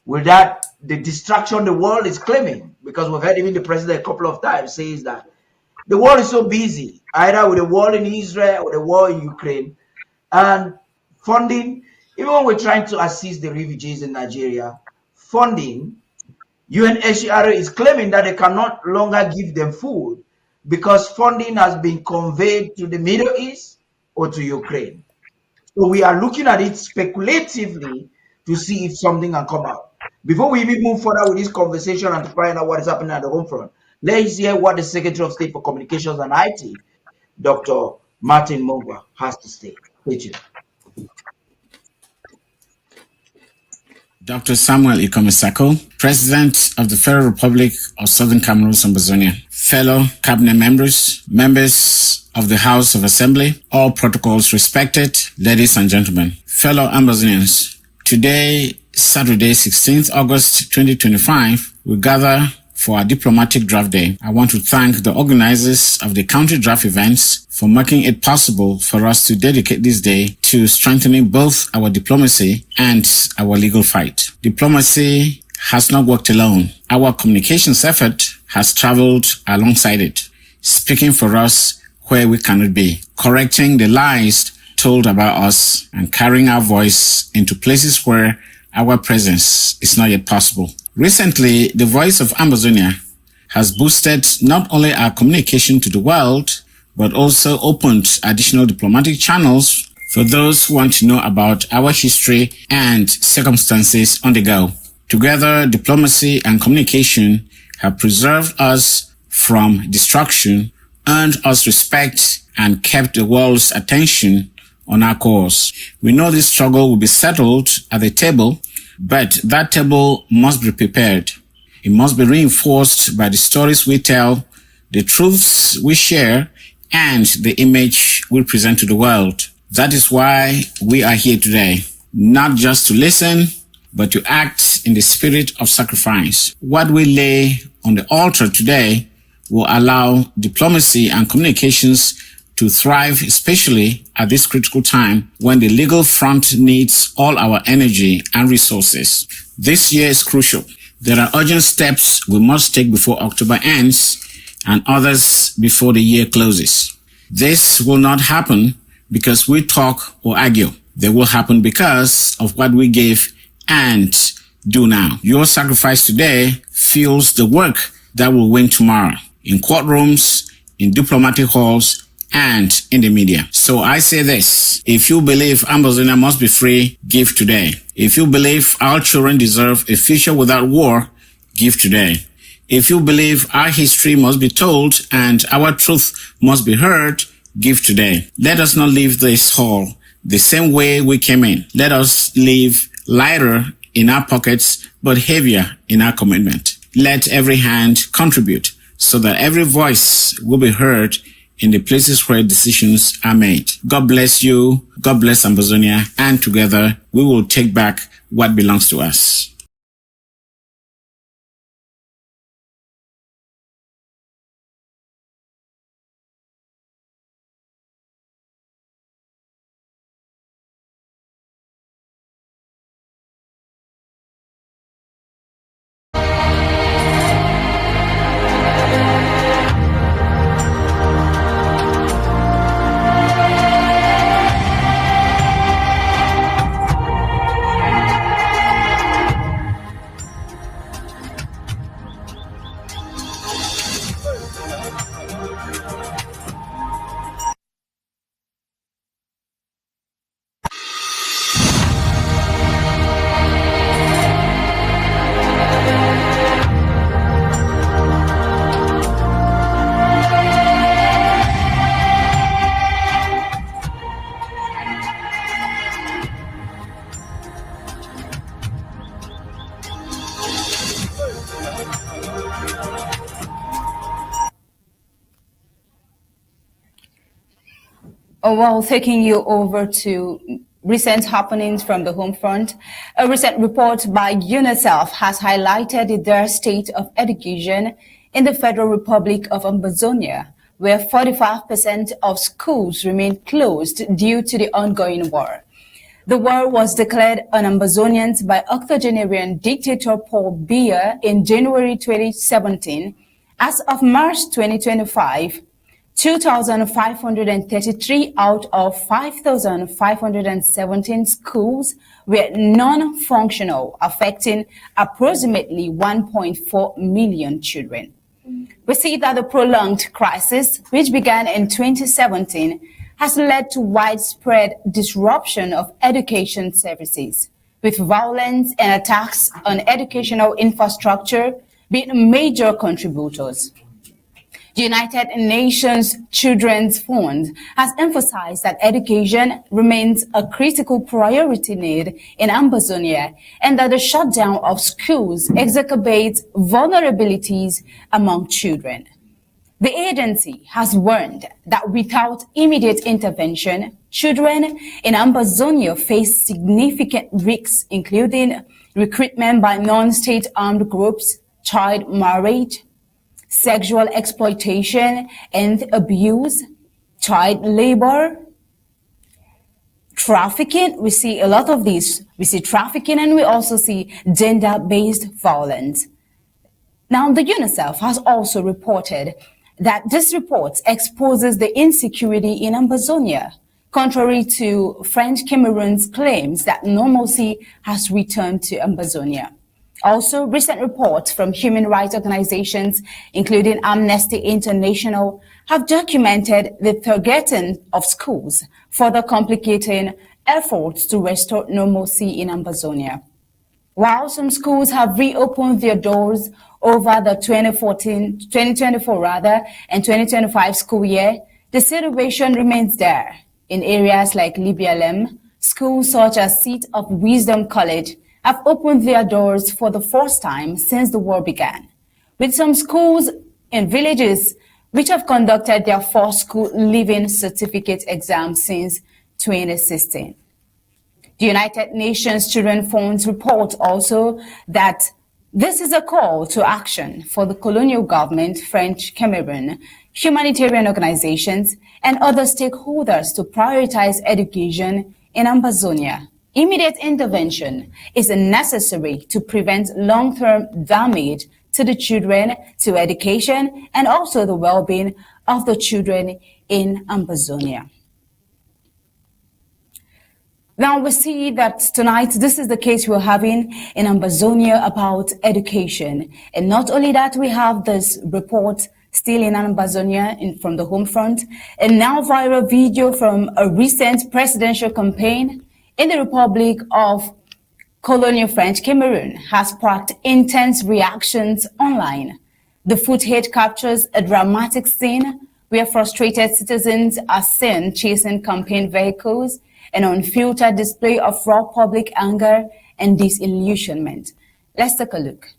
Speaker 2: will that the distraction the world is claiming, because we've heard even the president a couple of times says that the world is so busy, either with the war in Israel or the war in Ukraine, and funding, even when we're trying to assist the refugees in Nigeria, funding, UNHCR is claiming that they cannot longer give them food because funding has been conveyed to the Middle East or to Ukraine. So we are looking at it speculatively to see if something can come out. Before we even move further with this conversation and to find out what is happening at the home front, let's hear what the Secretary of State for Communications and IT, Dr. Martin Mongwa, has to say. Thank you.
Speaker 7: Dr. Samuel Ikome Sako, President of the Federal Republic of Southern Cameroon's Ambazonia, fellow cabinet members, members of the House of Assembly, all protocols respected, ladies and gentlemen, fellow Ambazonians. Today, Saturday, 16th August 2025, we gather for our diplomatic draft day. I want to thank the organizers of the country draft events for making it possible for us to dedicate this day to strengthening both our diplomacy and our legal fight. Diplomacy has not worked alone. Our communications effort has traveled alongside it, speaking for us where we cannot be, correcting the lies told about us, and carrying our voice into places where our presence is not yet possible. Recently, the Voice of Ambazonia has boosted not only our communication to the world, but also opened additional diplomatic channels for those who want to know about our history and circumstances on the go. Together, diplomacy and communication have preserved us from destruction, earned us respect, and kept the world's attention on our cause. We know this struggle will be settled at the table, but that table must be prepared. It must be reinforced by the stories we tell, the truths we share, and the image we present to the world. That is why we are here today, not just to listen, but to act in the spirit of sacrifice. What we lay on the altar today will allow diplomacy and communications to thrive, especially at this critical time when the legal front needs all our energy and resources. This year is crucial. There are urgent steps we must take before October ends and others before the year closes. This will not happen because we talk or argue. They will happen because of what we give and do now. Your sacrifice today fuels the work that will win tomorrow in courtrooms, in diplomatic halls, and in the media. So I say this: if you believe Ambazonia must be free, give today. If you believe our children deserve a future without war, give today. If you believe our history must be told and our truth must be heard, give today. Let us not leave this hall the same way we came in. Let us leave lighter in our pockets, but heavier in our commitment. Let every hand contribute so that every voice will be heard in the places where decisions are made. God bless you. God bless Ambazonia. And together we will take back what belongs to us.
Speaker 8: Well, taking you over to recent happenings from the home front, a recent report by UNICEF has highlighted the dire state of education in the Federal Republic of Ambazonia, where 45% of schools remain closed due to the ongoing war. The war was declared on Ambazonians by octogenarian dictator Paul Biya in January 2017. As of March 2025, 2,533 out of 5,517 schools were non-functional, affecting approximately 1.4 million children. We see that the prolonged crisis, which began in 2017, has led to widespread disruption of education services, with violence and attacks on educational infrastructure being major contributors. The United Nations Children's Fund has emphasized that education remains a critical priority need in Ambazonia and that the shutdown of schools exacerbates vulnerabilities among children. The agency has warned that without immediate intervention, children in Ambazonia face significant risks, including recruitment by non-state armed groups, child marriage, sexual exploitation and abuse, child labor, trafficking. We see a lot of these. We see trafficking and we also see gender-based violence. Now, the UNICEF has also reported that this report exposes the insecurity in Ambazonia, contrary to French Cameroon's claims that normalcy has returned to Ambazonia. Also, recent reports from human rights organizations, including Amnesty International, have documented the targeting of schools, further complicating efforts to restore normalcy in Ambazonia. While some schools have reopened their doors over the 2024 and 2025 school year, the situation remains there. In areas like Libialem, schools such as Seat of Wisdom College have opened their doors for the first time since the war began, with some schools in villages which have conducted their first school leaving certificate exams since 2016. The United Nations Children's Fund report also that this is a call to action for the colonial government, French Cameroon, humanitarian organizations, and other stakeholders to prioritize education in Ambazonia. Immediate intervention is necessary to prevent long-term damage to the children, to education, and also the well-being of the children in Ambazonia. Now we see that tonight, this is the case we're having in Ambazonia about education. And not only that, we have this report still in Ambazonia from the home front, and now viral video from a recent presidential campaign in the Republic of Colonial French Cameroon has sparked intense reactions online. The footage captures a dramatic scene where frustrated citizens are seen chasing campaign vehicles, an unfiltered display of raw public anger and disillusionment. Let's take a look.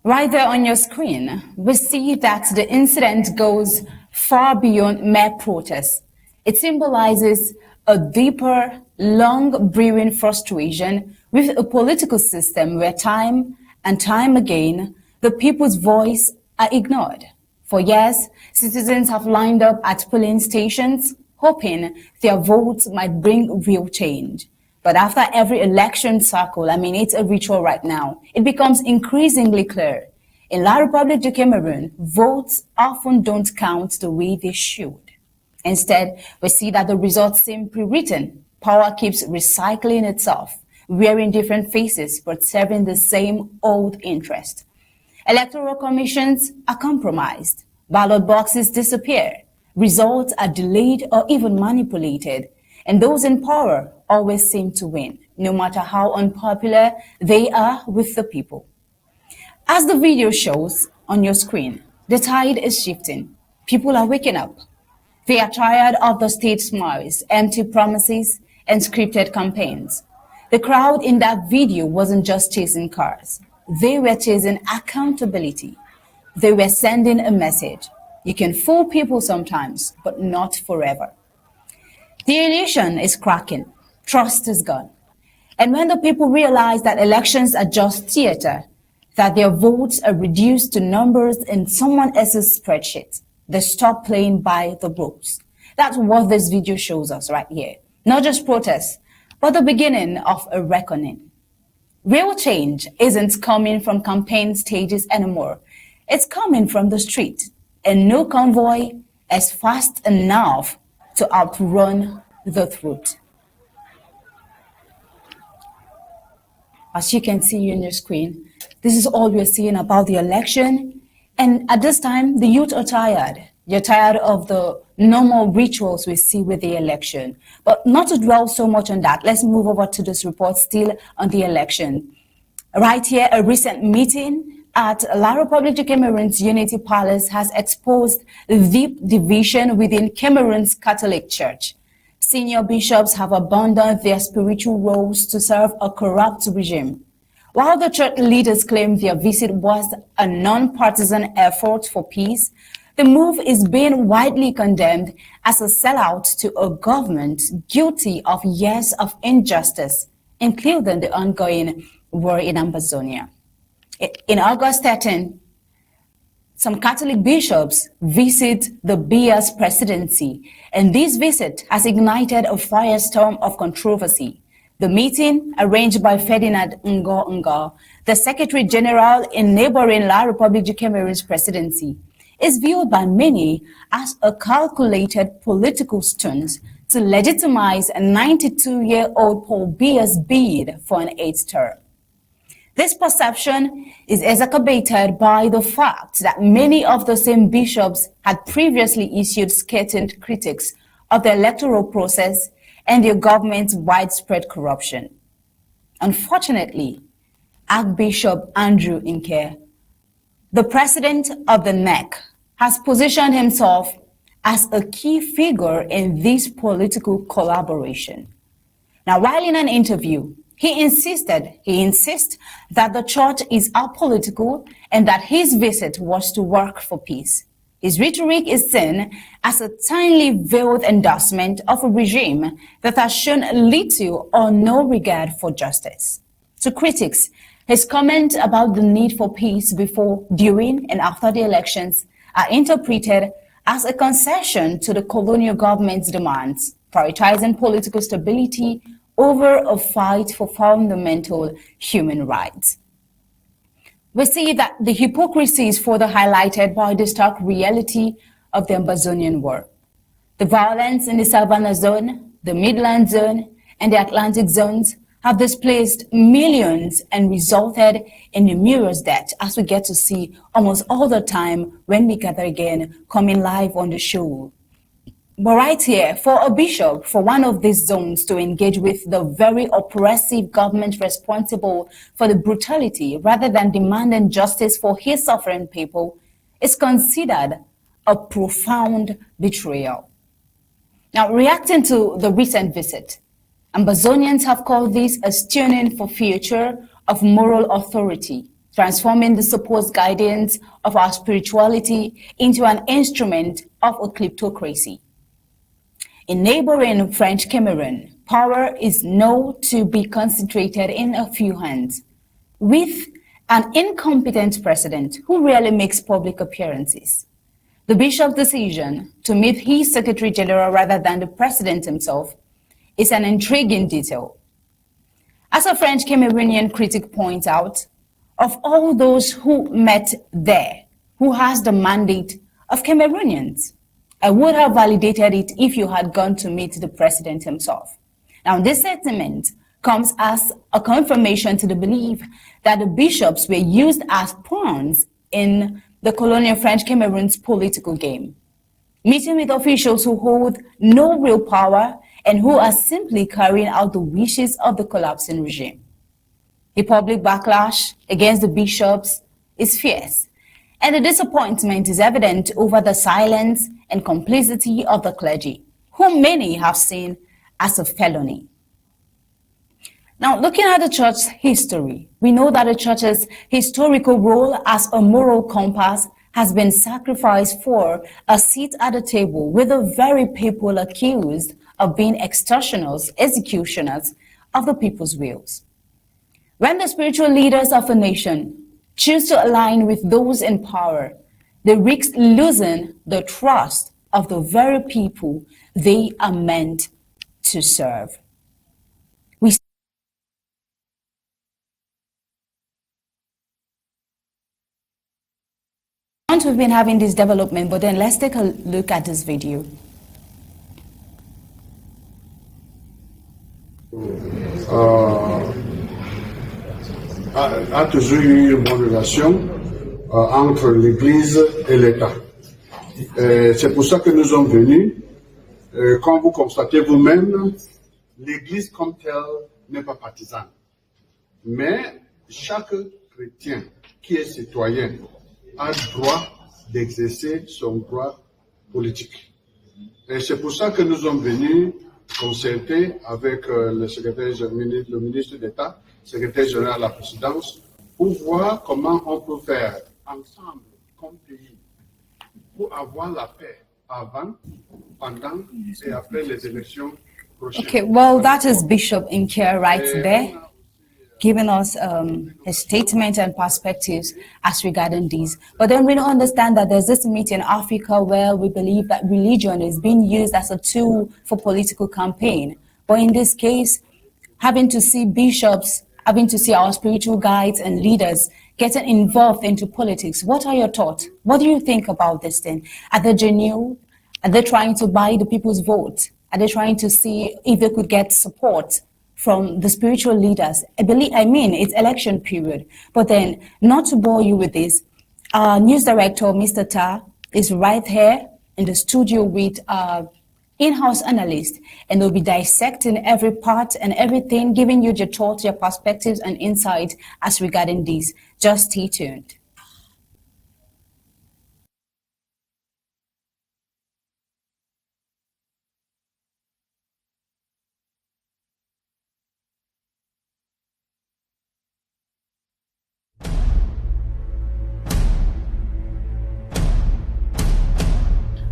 Speaker 8: Right there on your screen, we see that the incident goes far beyond mere protest. It symbolizes a deeper, long-brewing frustration with a political system where time and time again, the people's voice are ignored. For years, citizens have lined up at polling stations, hoping their votes might bring real change. But after every election cycle, it's a ritual right now, it becomes increasingly clear. In La République du Cameroon, votes often don't count the way they should. Instead, we see that the results seem pre-written. Power keeps recycling itself, wearing different faces but serving the same old interest. Electoral commissions are compromised. Ballot boxes disappear. Results are delayed or even manipulated. And those in power always seem to win, no matter how unpopular they are with the people. As the video shows on your screen, the tide is shifting. People are waking up. They are tired of the state smiles, empty promises, and scripted campaigns. The crowd in that video wasn't just chasing cars. They were chasing accountability. They were sending a message. You can fool people sometimes, but not forever. The illusion is cracking. Trust is gone. And when the people realize that elections are just theater, that their votes are reduced to numbers in someone else's spreadsheet, they stop playing by the rules. That's what this video shows us right here. Not just protests, but the beginning of a reckoning. Real change isn't coming from campaign stages anymore. It's coming from the street. And no convoy is fast enough to outrun the truth. As you can see on your screen, this is all we're seeing about the election. And at this time, the youth are tired. You're tired of the normal rituals we see with the election. But not to dwell so much on that, let's move over to this report still on the election. Right here, a recent meeting at La République du Cameroon's Unity Palace has exposed deep division within Cameroon's Catholic Church. Senior bishops have abandoned their spiritual roles to serve a corrupt regime. While the church leaders claim their visit was a non-partisan effort for peace, the move is being widely condemned as a sellout to a government guilty of years of injustice, including the ongoing war in Ambazonia. In August 13, some Catholic bishops visit the BS presidency, and this visit has ignited a firestorm of controversy. The meeting, arranged by Ferdinand Ngo, the Secretary General in neighboring La République du Cameroon's presidency, is viewed by many as a calculated political stunt to legitimize a 92-year-old Paul Biya's bid for an 8th term. This perception is exacerbated by the fact that many of the same bishops had previously issued scathing critiques of the electoral process and the government's widespread corruption. Unfortunately, Archbishop Andrew Nke, the president of the NEC, has positioned himself as a key figure in this political collaboration. Now, while in an interview, he insists that the church is apolitical and that his visit was to work for peace. His rhetoric is seen as a thinly veiled endorsement of a regime that has shown little or no regard for justice. To critics, his comments about the need for peace before, during, and after the elections are interpreted as a concession to the colonial government's demands, prioritizing political stability over a fight for fundamental human rights. We see that the hypocrisy is further highlighted by the stark reality of the Ambazonian war. The violence in the Savannah zone, the Midland zone, and the Atlantic zones have displaced millions and resulted in numerous deaths, as we get to see almost all the time when we gather again, coming live on the show. But right here, for a bishop, for one of these zones to engage with the very oppressive government responsible for the brutality, rather than demanding justice for his suffering people, is considered a profound betrayal. Now, reacting to the recent visit, Ambazonians have called this a tuning for future of moral authority, transforming the supposed guidance of our spirituality into an instrument of a kleptocracy. In neighboring French Cameroon, power is known to be concentrated in a few hands, with an incompetent president who rarely makes public appearances. The bishop's decision to meet his secretary general rather than the president himself is an intriguing detail. As a French Cameroonian critic points out, of all those who met there, who has the mandate of Cameroonians? I would have validated it if you had gone to meet the president himself. Now, this sentiment comes as a confirmation to the belief that the bishops were used as pawns in the colonial French Cameroon's political game, meeting with officials who hold no real power and who are simply carrying out the wishes of the collapsing regime. The public backlash against the bishops is fierce, and the disappointment is evident over the silence and complicity of the clergy, whom many have seen as a felony. Now, looking at the church's history, we know that the church's historical role as a moral compass has been sacrificed for a seat at the table with the very people accused of being extortioners, executioners of the people's wills. When the spiritual leaders of a nation choose to align with those in power, they risk losing the trust of the very people they are meant to serve. We've been having this development, but then let's take a look at this video.
Speaker 9: A toujours eu une bonne relation entre l'Église et l'État. C'est pour ça que nous sommes venus. Comme vous constatez vous-même, l'Église comme telle n'est pas partisane. Mais chaque chrétien qui est citoyen a le droit d'exercer son droit politique. Et c'est pour ça que nous sommes venus concerter avec le ministre d'État, secrétaire général de la présidence, pour voir comment on peut faire ensemble, comme pays, pour avoir la paix avant, pendant et après les élections prochaines.
Speaker 8: Okay, well, that is Bishop Inkia right there, giving us his statement and perspectives as regarding these. But then we don't understand that there's this myth in Africa where we believe that religion is being used as a tool for political campaign. But in this case, having to see bishops, having to see our spiritual guides and leaders getting involved into politics, what are your thoughts? What do you think about this thing? Are they genuine? Are they trying to buy the people's vote? Are they trying to see if they could get support from the spiritual leaders? I mean, it's election period. But then, not to bore you with this, our news director, Mr. Ta, is right here in the studio with our in-house analyst, and they'll be dissecting every part and everything, giving you your thoughts, your perspectives, and insight as regarding these. Just stay tuned.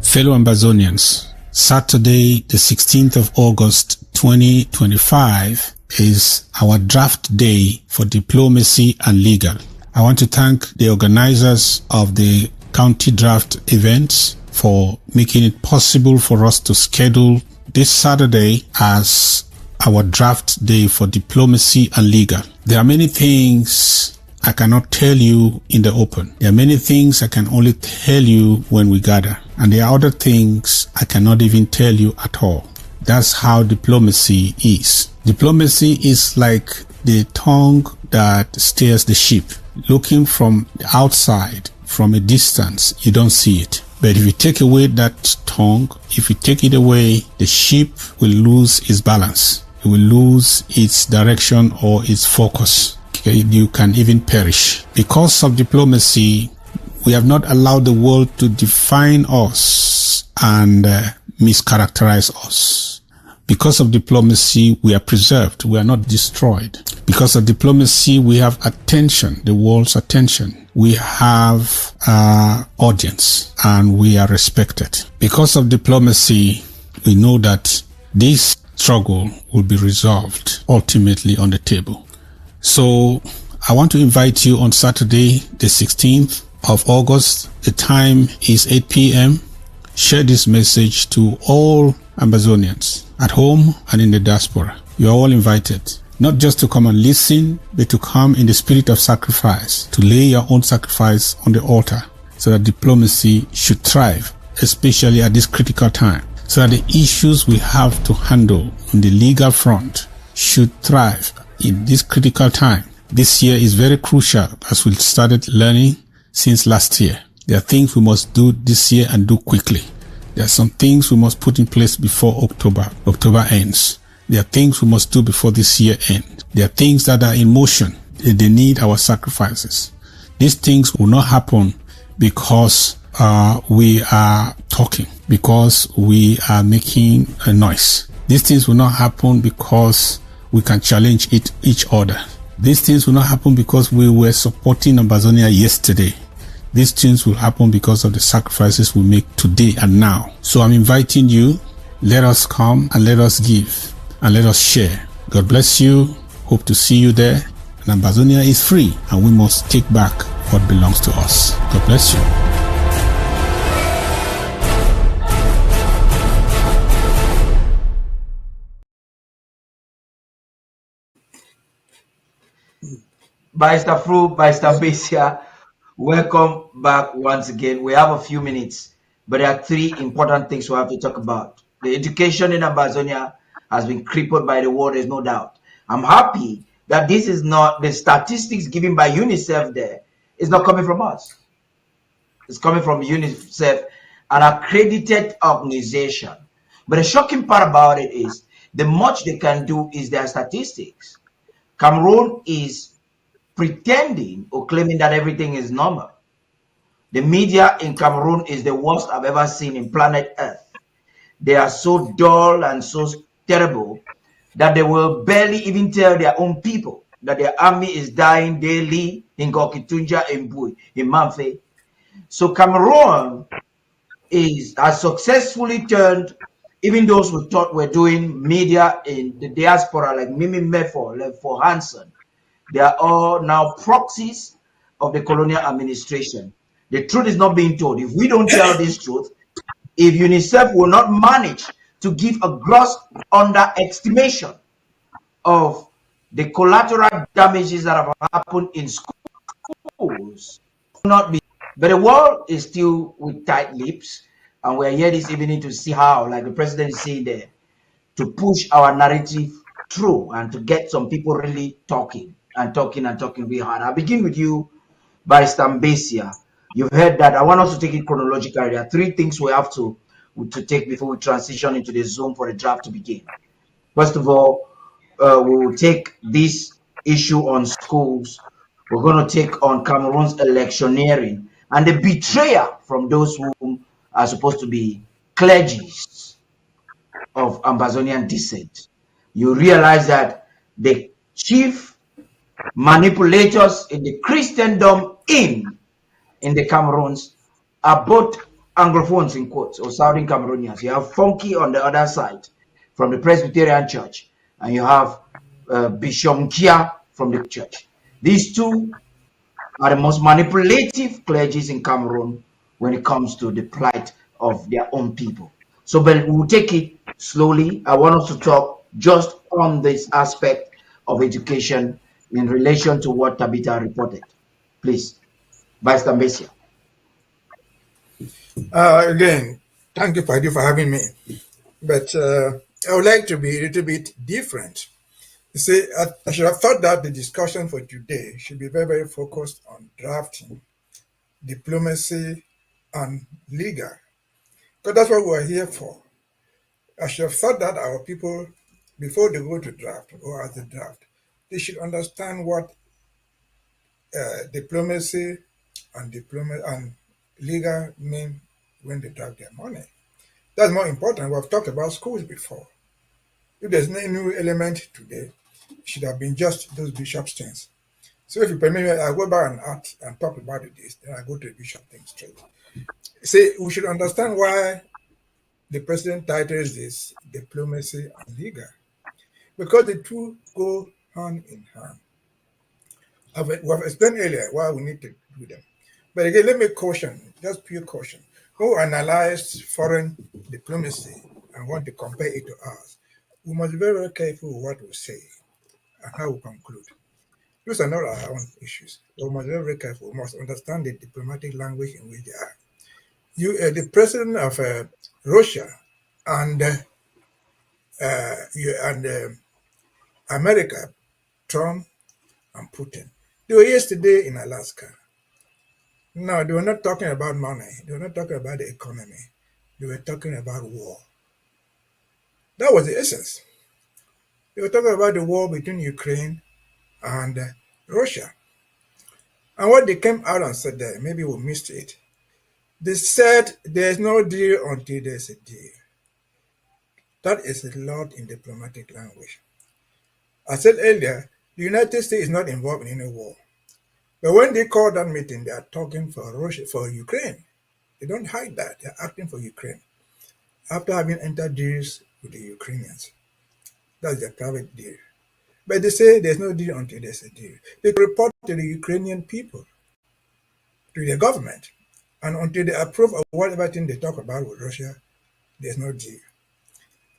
Speaker 4: Fellow Ambazonians, Saturday, the 16th of August, 2025 is our draft day for diplomacy and legal. I want to thank the organizers of the county draft events for making it possible for us to schedule this Saturday as our draft day for diplomacy and legal. There are many things I cannot tell you in the open. There are many things I can only tell you when we gather. And there are other things I cannot even tell you at all. That's how diplomacy is. Diplomacy is like the tongue that steers the ship. Looking from the outside, from a distance, you don't see it. But if you take away that tongue, if you take it away, the ship will lose its balance. It will lose its direction or its focus. You can even perish. Because of diplomacy, we have not allowed the world to define us and mischaracterize us. Because of diplomacy, we are preserved. We are not destroyed. Because of diplomacy, we have attention, the world's attention. We have audience, and we are respected. Because of diplomacy, we know that this struggle will be resolved ultimately on the table. So I want to invite you on Saturday, the 16th of August. The time is 8 p.m. Share this message to all Ambazonians at home and in the diaspora. You are all invited, not just to come and listen, but to come in the spirit of sacrifice, to lay your own sacrifice on the altar so that diplomacy should thrive, especially at this critical time, so that the issues we have to handle on the legal front should thrive in this critical time. This year is very crucial as we started learning since last year. There are things we must do this year and do quickly. There are some things we must put in place before October ends. There are things we must do before this year ends. There are things that are in motion. They need our sacrifices. These things will not happen because we are talking, because we are making a noise. These things will not happen because we can challenge each other. These things will not happen because we were supporting Ambazonia yesterday. These things will happen because of the sacrifices we make today and now. So I'm inviting you, let us come and let us give and let us share. God bless you. Hope to see you there. And Ambazonia is free, and we must take back what belongs to us. God bless you.
Speaker 2: Barrister Fru, Barrister Besia, welcome back once again. We have a few minutes, but there are three important things we have to talk about. The education in Ambazonia has been crippled by the war, there's no doubt. I'm happy that this is not the statistics given by UNICEF there. It's not coming from us. It's coming from UNICEF, an accredited organization. But the shocking part about it is the much they can do is their statistics. Cameroon is pretending or claiming that everything is normal. The media in Cameroon is the worst I've ever seen in planet Earth. They are so dull and so terrible that they will barely even tell their own people that their army is dying daily in Gokitunja, in Bui, in Mamfe. So Cameroon has successfully turned even those who thought were doing media in the diaspora, like Mimi Mefo, like for Hansen. They are all now proxies of the colonial administration. The truth is not being told. If we don't tell this truth, if UNICEF will not manage to give a gross underestimation of the collateral damages that have happened in schools, will not be. But the world is still with tight lips, and we are here this evening to see how, like the president is saying there, to push our narrative through and to get some people really talking really hard. I'll begin with you, Barrister Ambazonia. You've heard that. I want us to take it chronologically. There are three things we have to take before we transition into the zone for the draft to begin. First of all, we will take this issue on schools. We're going to take on Cameroon's electioneering and the betrayal from those who are supposed to be clergies of Ambazonian descent. You realize that the chief manipulators in the Christendom in the Cameroons are both Anglophones in quotes, or Southern Cameroonians. You have Funky on the other side from the Presbyterian Church, and you have Bishop Nkia from the church. These two are the most manipulative clergies in Cameroon when it comes to the plight of their own people. So, but we'll take it slowly. I want us to talk just on this aspect of education in relation to what Tabitha reported. Please, Vice Ambazonia.
Speaker 5: Again, thank you, Paddy, for having me. But I would like to be a little bit different. You see, I should have thought that the discussion for today should be very, very focused on drafting, diplomacy, and legal. Because that's what we're here for. I should have thought that our people, before they go to draft or at the draft, they should understand what diplomacy and legal mean when they draft their money. That's more important. We've talked about schools before. If there's no new element today, should have been just those bishop things. So if you permit me, I go back and talk about this, then I go to the bishop thing straight. See, we should understand why the president titles this diplomacy and legal, because the two go hand in hand. We have explained earlier why we need to do them. But again, let me caution, just pure caution. Who analyze foreign diplomacy and want to compare it to ours, we must be very, very careful with what we say and how we conclude. Those are not our own issues. We must be very, very careful. We must understand the diplomatic language in which they are. The president of Russia and America, Trump and Putin, they were yesterday in Alaska. No, they were not talking about money. They were not talking about the economy. They were talking about war. That was the essence. They were talking about the war between Ukraine and Russia. And what they came out and said there, maybe we missed it. They said there's no deal until there's a deal. That is a lot in diplomatic language. I said earlier, the United States is not involved in any war. But when they call that meeting, they are talking for Russia, for Ukraine. They don't hide that. They're acting for Ukraine. After having entered deals with the Ukrainians. That's their private deal. But they say there's no deal until there's a deal. They report to the Ukrainian people, to their government. And until they approve of whatever thing they talk about with Russia, there's no deal.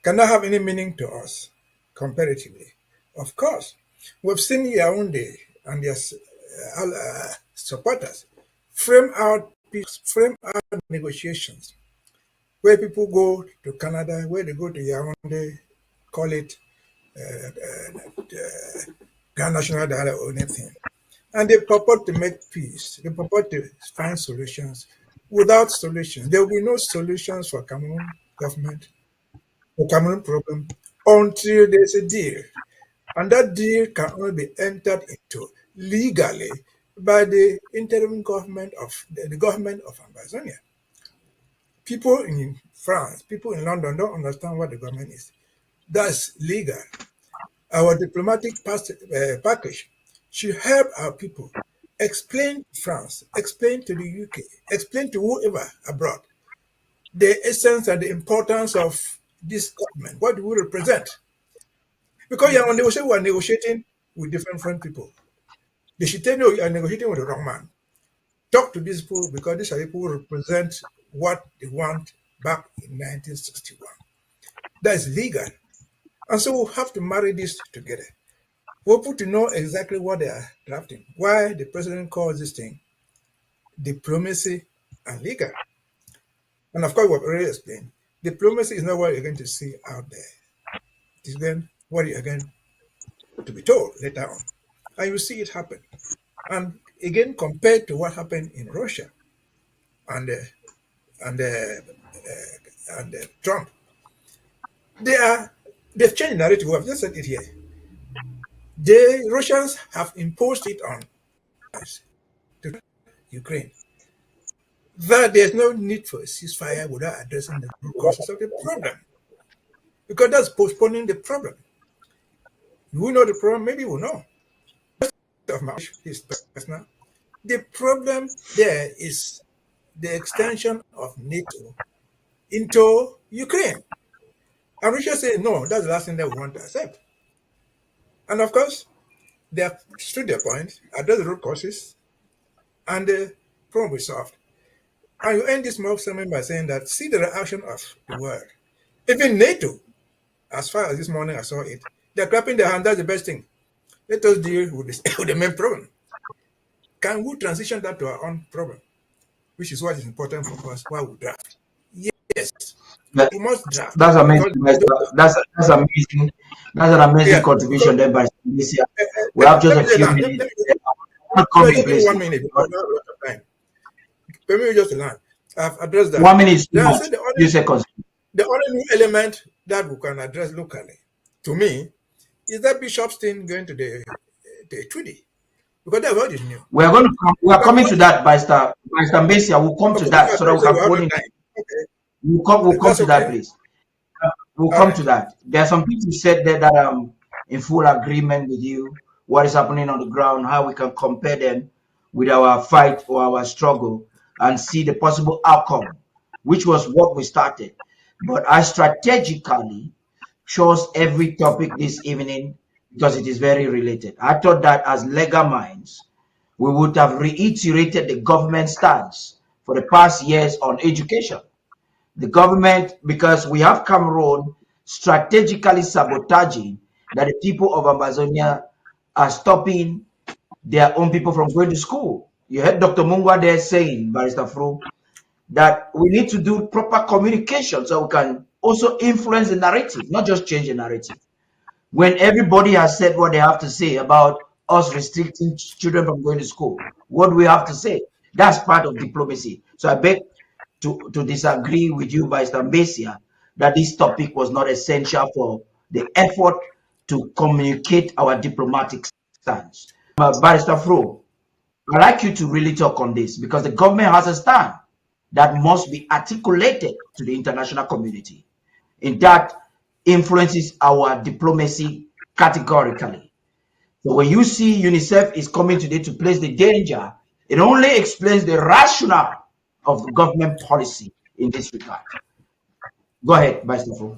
Speaker 5: Can that have any meaning to us, comparatively? Of course. We've seen Yaoundé and their supporters frame out negotiations where people go to Canada, where they go to Yaoundé, call it Grand National Dialogue or anything. And they purport to make peace. They purport to find solutions. Without solutions, there will be no solutions for Cameroon government, the Cameroon problem, until there's a deal. And that deal can only be entered into legally by the interim government of the government of Ambazonia. People in France, people in London don't understand what the government is. That's legal. Our diplomatic package should help our people explain to France, explain to the UK, explain to whoever abroad the essence and the importance of this government, what we represent. Because you are negotiating with different foreign people. They should tell you you are negotiating with the wrong man. Talk to these people because these are people who represent what they want back in 1961. That is legal. And so we have to marry this together. We're put to know exactly what they are drafting, why the president calls this thing diplomacy and legal. And of course, we've already explained, diplomacy is not what you're going to see out there. It is then what you're going to be told later on. And you see it happen. And again, compared to what happened in Russia and Trump, they've changed the narrative. I've just said it here. The Russians have imposed it on to Ukraine that there's no need for a ceasefire without addressing the root causes of the problem, because that's postponing the problem. We know the problem, maybe we know. Of my is personal. The problem there is the extension of NATO into Ukraine. And Russia says, no, that's the last thing that we want to accept. And of course, they have stood their point, address the root causes, and the problem will be solved. And you end this mock sermon by saying that, see the reaction of the world. Even NATO, as far as this morning I saw it, they're clapping their hands, that's the best thing. Let us deal with, with the main problem. Can we transition that to our own problem? Which is what is important for us while we draft. Yes, we must draft.
Speaker 2: That's amazing. That's amazing. That's an amazing contribution there by Tunisia. We have just a few minutes.
Speaker 5: Give me 1 minute. Permit me just to land. I've addressed that.
Speaker 2: 1 minute. Few seconds.
Speaker 5: The only new element that we can address locally, to me, is that Bishop's thing going to the treaty. Because that's what is new.
Speaker 2: We are coming to that, Mr. Mbesia. We'll come to that so that we can go in. We'll come to that, please. We'll come to that. There are some people who said there that in full agreement with you, what is happening on the ground, how we can compare them with our fight or our struggle and see the possible outcome, which was what we started. But I strategically chose every topic this evening because it is very related. I thought that as legal minds, we would have reiterated the government stance for the past years on education. The government, because we have Cameroon strategically sabotaging that the people of Ambazonia are stopping their own people from going to school. You heard Dr. Mungwa there saying, Barrister Fru, that we need to do proper communication so we can also influence the narrative, not just change the narrative. When everybody has said what they have to say about us restricting children from going to school, what do we have to say? That's part of diplomacy. So I beg to disagree with you, Vice Ambazia, that this topic was not essential for the effort to communicate our diplomatic stance. Barrister Fro, I'd like you to really talk on this because the government has a stand that must be articulated to the international community. And that influences our diplomacy categorically. So when you see UNICEF is coming today to place the danger, it only explains the rationale of the government policy in this regard. Go ahead, Vice Chair.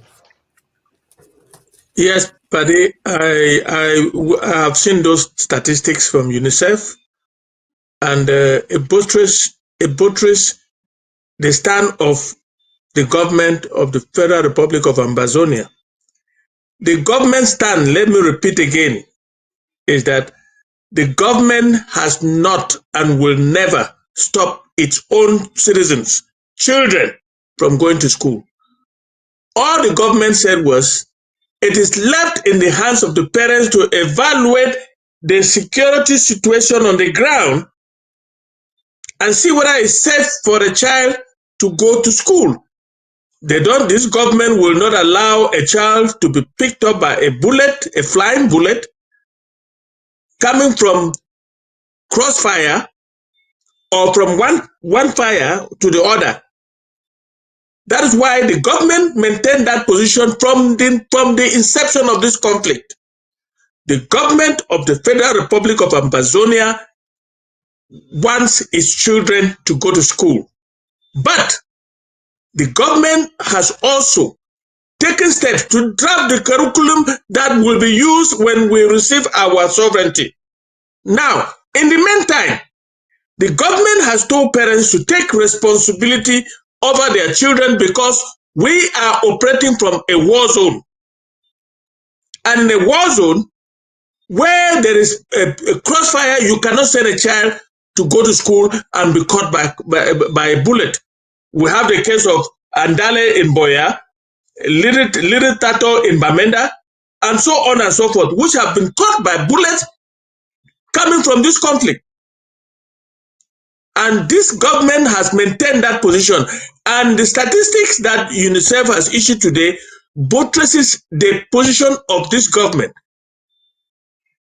Speaker 6: Yes, Paddy, I have seen those statistics from UNICEF, and it buttress the stand of the government of the Federal Republic of Ambazonia. The government stand, let me repeat again, is that the government has not and will never stop its own citizens, children, from going to school. All the government said was, it is left in the hands of the parents to evaluate the security situation on the ground and see whether it's safe for a child to go to school. This government will not allow a child to be picked up by a bullet, a flying bullet, coming from crossfire or from one fire to the other. That is why the government maintained that position from the inception of this conflict. The government of the Federal Republic of Ambazonia wants its children to go to school. But the government has also taken steps to draft the curriculum that will be used when we receive our sovereignty. Now, in the meantime, the government has told parents to take responsibility over their children because we are operating from a war zone. And in a war zone, where there is a crossfire, you cannot send a child to go to school and be caught by a bullet. We have the case of Andale in Boya, Little Tato in Bamenda, and so on and so forth, which have been caught by bullets coming from this conflict. And this government has maintained that position. And the statistics that UNICEF has issued today buttresses the position of this government.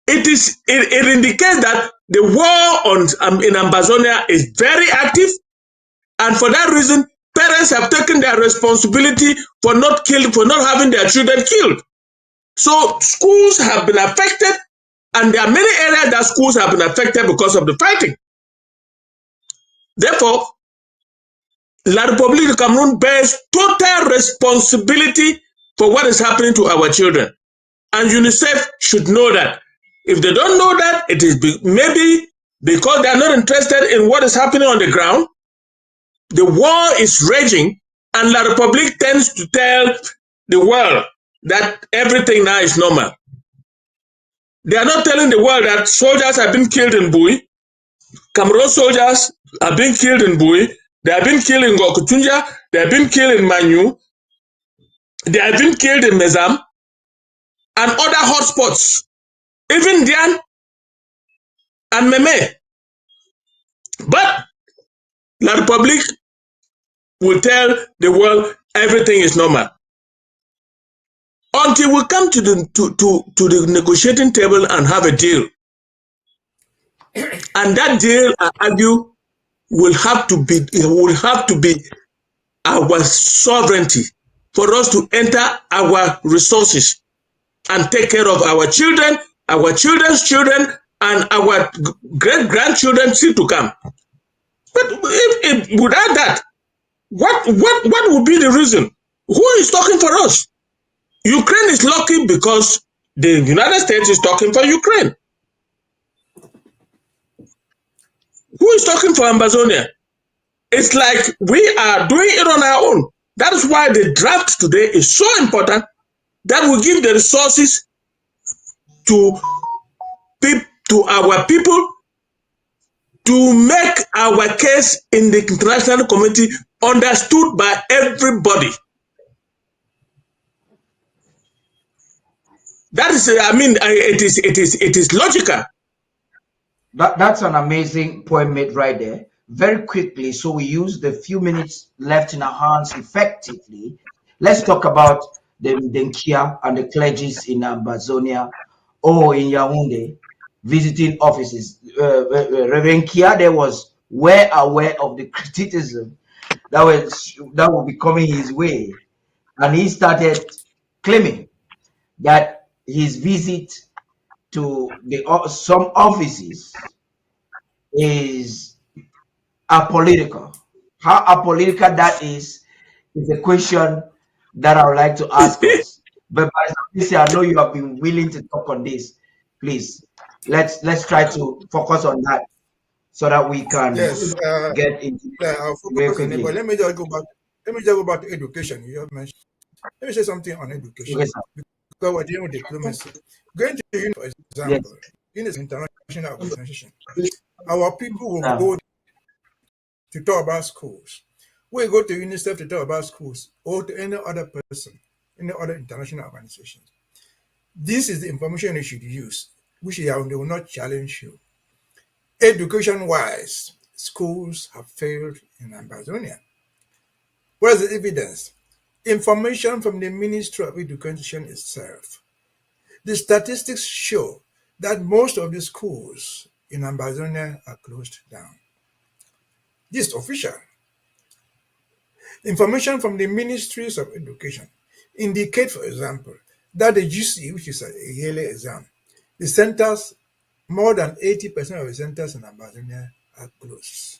Speaker 6: It indicates that the war in Ambazonia is very active, and for that reason, parents have taken their responsibility for not having their children killed. So schools have been affected, and there are many areas that schools have been affected because of the fighting. Therefore, La République du Cameroon bears total responsibility for what is happening to our children. And UNICEF should know that. If they don't know that, it is maybe because they are not interested in what is happening on the ground. The war is raging, and La République tends to tell the world that everything now is normal. They are not telling the world that soldiers have been killed in Bui. Cameroon soldiers are being killed in Bui. They have been killed in Gokutunja. They have been killed in Manu. They have been killed in Mezam and other hotspots, even Dian and Meme. But La République will tell the world everything is normal. Until we come to the negotiating table and have a deal. And that deal, I argue, will have to be our sovereignty for us to enter our resources and take care of our children, our children's children, and our great-grandchildren still to come. But if without that, what would be the reason? Who is talking for us? Ukraine is lucky because the United States is talking for Ukraine. Who is talking for Ambazonia? It's like we are doing it on our own. That is why the draft today is so important, that will give the resources to our people to make our case in the international community understood by everybody. That is, it is logical.
Speaker 2: That's an amazing point made right there. Very quickly, so we use the few minutes left in our hands effectively. Let's talk about the Ndenkia and the clergies in Ambazonia or in Yaoundé visiting offices. Reverend Kia there was well aware of the criticism that will be coming his way, and he started claiming that his visit to some offices is apolitical. How apolitical that is a question that I would like to ask us. But I know you have been willing to talk on this. Please, let's try to focus on that so that we can get into
Speaker 5: I'll focus on it, but let me just go back to education. You have mentioned. Let me say something on education.
Speaker 2: Yes,
Speaker 5: because we're dealing with diplomacy. Going to the for example, in this international organization, our people will go to talk about schools. We go to UNICEF to talk about schools or to any other person, any other international organization. This is the information you should use, which they will not challenge you. Education-wise, schools have failed in Ambazonia. What is the evidence? Information from the Ministry of Education itself. The statistics show that most of the schools in Ambazonia are closed down. This is official. Information from the Ministries of Education indicate, for example, that the GC, which is a yearly exam, the centers, more than 80% of the centers in Ambazonia are closed.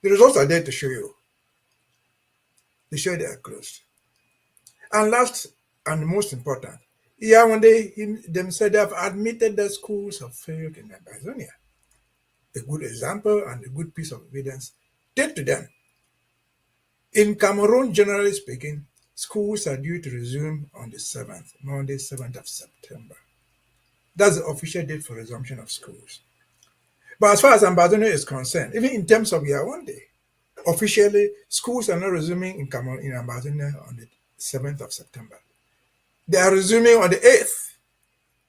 Speaker 5: The results are there to show you. They show they are closed. And last and most important, when they themselves have admitted that schools have failed in Ambazonia. A good example and a good piece of evidence. Take to them. In Cameroon, generally speaking, schools are due to resume on the 7th, Monday, 7th of September. That's the official date for resumption of schools. But as far as Ambazonia is concerned, even in terms of Yaoundé, officially, schools are not resuming in Cameroon, in Ambazonia on the 7th of September. They are resuming on the 8th.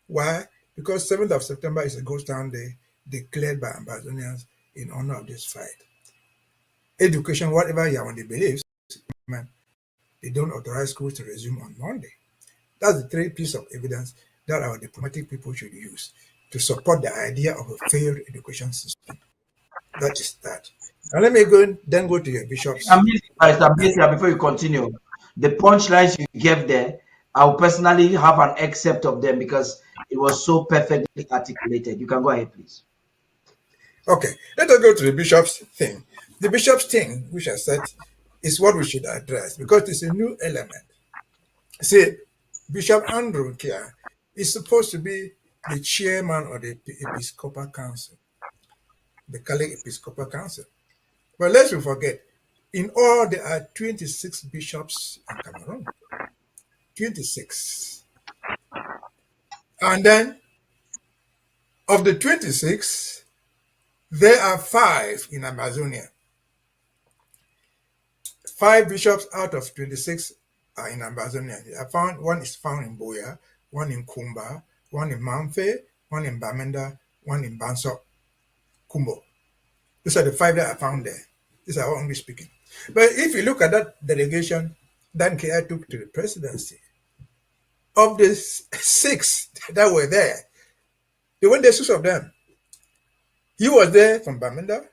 Speaker 5: Why? Because 7th of September is a ghost town day declared by Ambazonians in honor of this fight. Education, whatever Yaoundé believes, they don't authorize schools to resume on Monday. That's the three pieces of evidence that our diplomatic people should use to support the idea of a failed education system. That is that. Now let me then go to your bishops.
Speaker 2: Before you continue, the punchlines you gave there, I'll personally have an excerpt of them because it was so perfectly articulated. You can go ahead, please.
Speaker 5: Okay, let us go to the bishop's thing. The bishop's thing, which I said, is what we should address because it's a new element. See, Bishop Andrew Kia is supposed to be the chairman of the Episcopal Council, the Catholic Episcopal Council. But lest we forget, in all there are 26 bishops in Cameroon. 26. And then, of the 26, there are 5 in Amazonia. 5 bishops out of 26 are in Ambazonia. One is found in Boya, one in Kumba, one in Mamfe, one in Bamenda, one in Banso, Kumbo. These are the 5 that are found there. These are only speaking. But if you look at that delegation Dan Kia took to the presidency, of the 6 that were there, there were 6 of them. He was there from Bamenda,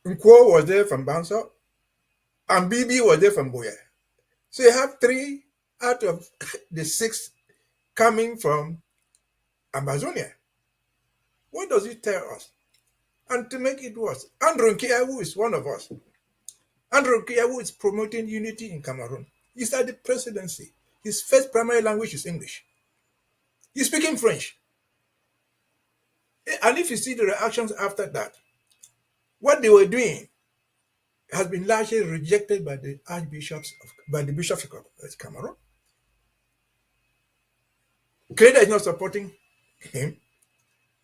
Speaker 5: Nkwo was there from Banso, and BB was there from Boya. So you have 3 out of the 6 coming from Ambazonia. What does it tell us? And to make it worse, Andrew Kiawu is one of us. Andrew Kiawu is promoting unity in Cameroon. He's at the presidency. His first primary language is English. He's speaking French. And if you see the reactions after that, what they were doing has been largely rejected by the bishops of Cameroon. Clergy is not supporting him.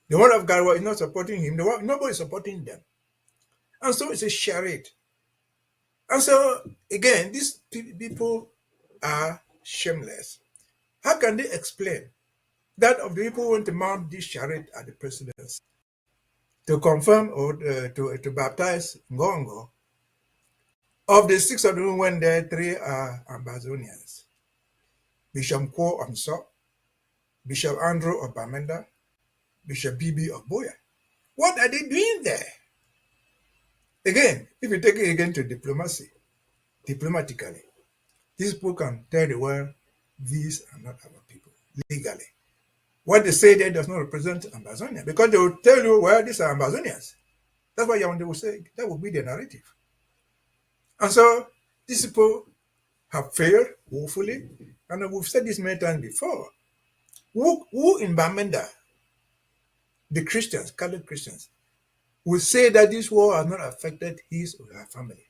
Speaker 5: The one of Garwa is not supporting him. Nobody is supporting them. And so it's a charade. And so, again, these people are shameless. How can they explain that of the people who want to mount this charade at the presidency to confirm or to baptize Ngongo? Of the 6 of them who went there, 3 are Ambazonians. Bishop Kwo of Nso, Bishop Andrew of Bamenda, Bishop Bibi of Boya. What are they doing there? Again, if you take it again to diplomatically, these people can tell the world these are not our people, legally. What they say there does not represent Ambazonia, because they will tell you, well, these are Ambazonians. That's why they will say that will be the narrative. And so these people have failed woefully, and we've said this many times before. Who in Bamenda, the Christians, Catholic Christians, will say that this war has not affected his or her family?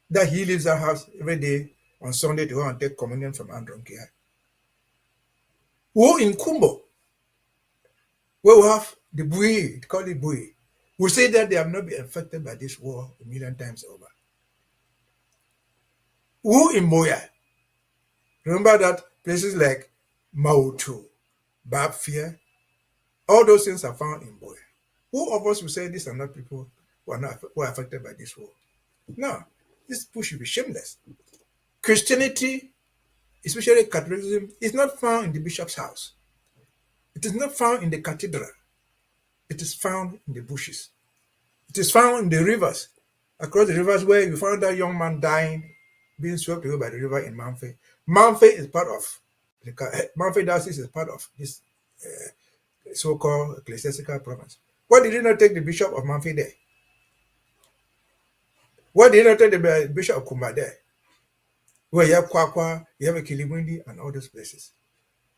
Speaker 5: That he leaves the house every day on Sunday to go and take communion from Andronkia. Who in Kumbo, where we have the Bui, call it Bui, will say that they have not been affected by this war 1,000,000 times over. Who in Boya? Remember that places like Mautu, Babfia, all those things are found in Boya. Who of us will say these are not people who are affected by this war? No, these people should be shameless. Christianity, especially Catholicism, is not found in the bishop's house. It is not found in the cathedral. It is found in the bushes. It is found in the rivers, across the rivers where you found that young man dying, being swept away by the river in Manfe. Manfe is part of Manfe diocese is part of this so-called ecclesiastical province. Why did they not take the bishop of Manfe there? Why did they not take the bishop of Kumba there? Where you have Kwakwa, you have Kilimwindi, and all those places.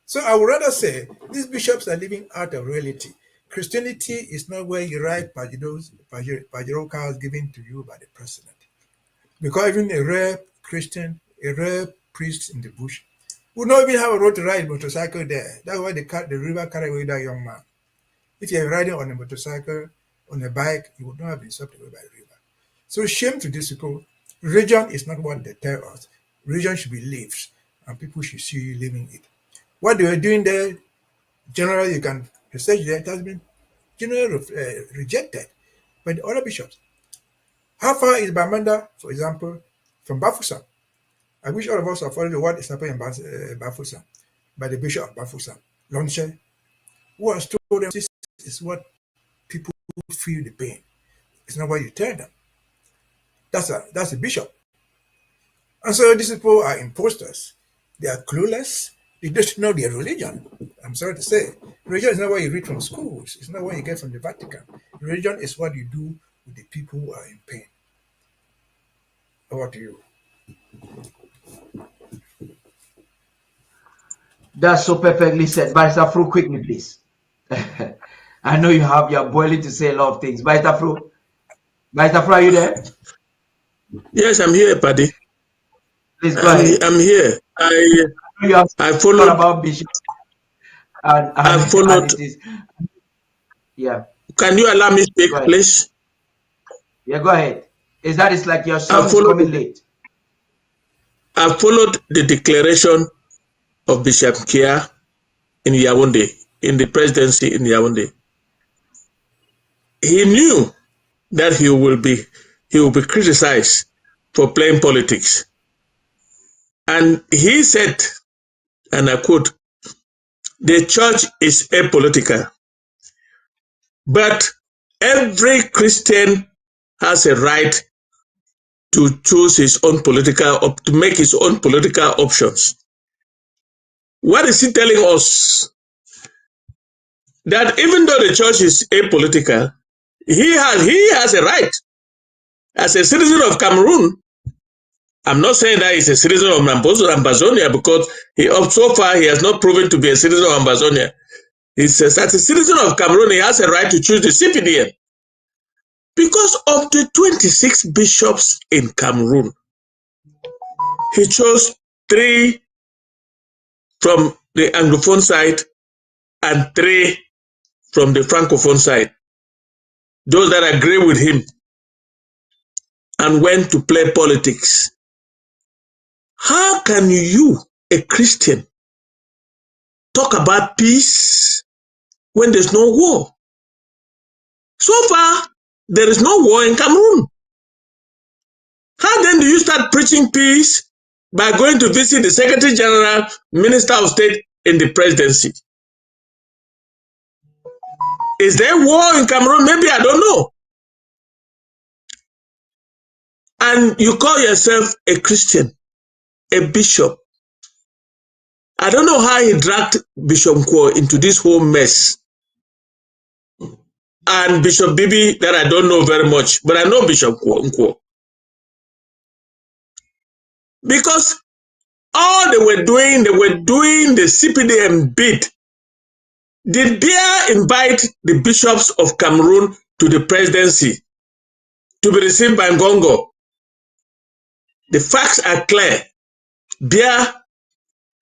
Speaker 5: So I would rather say these bishops are living out of reality. Christianity is not where you write Pajero cards given to you by the president. Because even a rare Christian, a rare priest in the bush, would not even have a road to ride motorcycle there. That's why the river carried away that young man. If you're riding on a motorcycle, on a bike, you would not have been swept away by the river. So shame to these people. Religion is not what they tell us. Religion should be lived, and people should see you living it. What they were doing there, generally, you can research there, it has been generally rejected by the other bishops. How far is Bamenda, for example, from Bafoussam? I wish all of us have followed what is happening in Bafoussam by the bishop of Bafoussam, Lonche, who has told them this is what people feel the pain. It's not what you tell them. That's a bishop. And so these people are imposters. They are clueless. They don't know their religion. I'm sorry to say. Religion is not what you read from schools. It's not what you get from the Vatican. Religion is what you do with the people who are in pain. Over to you.
Speaker 2: That's so perfectly said. Barrister Fru, quickly, please. I know you're boiling to say a lot of things. Barrister Fru, are you there?
Speaker 6: Yes, I'm here, Paddy.
Speaker 2: Please go ahead.
Speaker 6: I'm here. I followed
Speaker 2: about Bishop.
Speaker 6: I followed.
Speaker 2: Yeah.
Speaker 6: Can you allow me to speak, please?
Speaker 2: Yeah, go ahead. It's like your son is coming late.
Speaker 6: I followed the declaration of Bishop Kia in Yaoundé, in the presidency in Yaoundé. He knew that he will be criticized for playing politics. And he said, and I quote, "The church is apolitical, but every Christian has a right to choose his own to make his own political options. What is he telling us? That even though the church is apolitical, he has a right as a citizen of Cameroon. I'm not saying that he's a citizen of Ambazonia because so far he has not proven to be a citizen of Ambazonia. He says as a citizen of Cameroon, he has a right to choose the CPDM. Because of the 26 bishops in Cameroon, he chose 3 from the Anglophone side and 3 from the Francophone side. Those that agree with him, and went to play politics. How can you, a Christian, talk about peace when there's no war? So far, there is no war in Cameroon. How then do you start preaching peace by going to visit the Secretary General, Minister of State in the presidency? Is there war in Cameroon? Maybe, I don't know. And you call yourself a Christian, a bishop. I don't know how he dragged Bishop Nkwo into this whole mess. And Bishop Bibi that I don't know very much, but I know Bishop Nkwo. Because all they were doing the CPDM bid. Did Biya invite the bishops of Cameroon to the presidency to be received by Ngongo? The facts are clear. Biya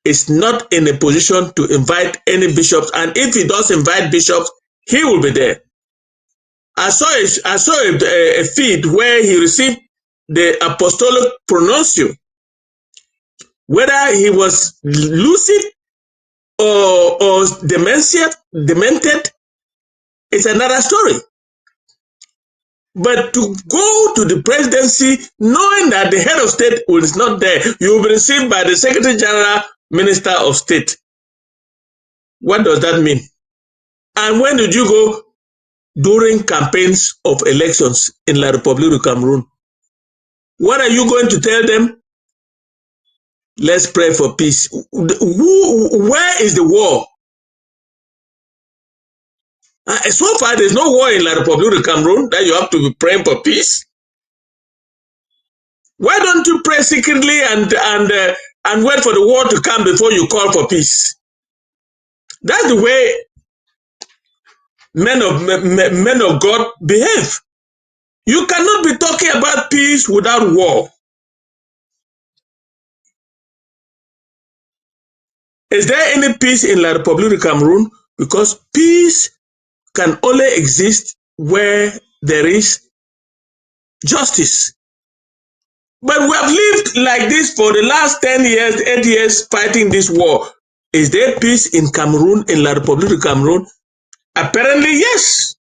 Speaker 6: is not in a position to invite any bishops, and if he does invite bishops, he will be there. I saw a feed where he received the apostolic pronuncio. Whether he was lucid or demented is another story. But to go to the presidency knowing that the head of state is not there, you will be received by the Secretary General, Minister of State. What does that mean? And when did you go? During campaigns of elections in La République du Cameroun. What are you going to tell them? Let's pray for peace. Where is the war? So far, there's no war in La République du Cameroun that you have to be praying for peace. Why don't you pray secretly and wait for the war to come before you call for peace? That's the way men of God behave. You cannot be talking about peace without war. Is there any peace in La République du Cameroun? Because peace can only exist where there is justice. But we have lived like this for the last 10 years, 8 years, fighting this war. Is there peace in Cameroon, in La République du Cameroun? Apparently, yes.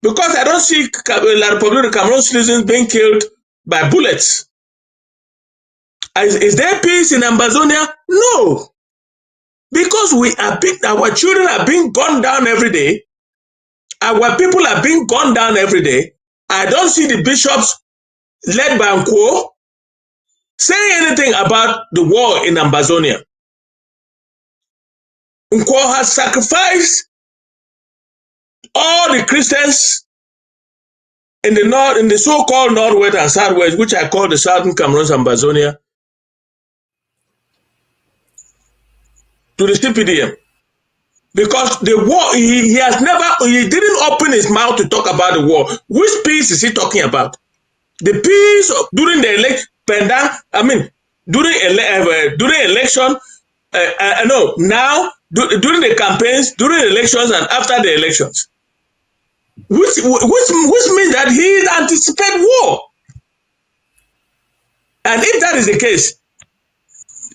Speaker 6: Because I don't see La République du Cameroun citizens being killed by bullets. Is there peace in Ambazonia? No. Because our children are being gunned down every day. Our people are being gunned down every day. I don't see the bishops led by Nkwo saying anything about the war in Ambazonia. Nkwo has sacrificed all the Christians in the north, in the so-called northwest and southwest, which I call the southern Cameroon, Ambazonia, to the CPDM. Because the war, he didn't open his mouth to talk about the war. Which peace is he talking about? The peace during the election, during election, now, during the campaigns, during the elections and after the elections. Which means that he anticipates war. And if that is the case,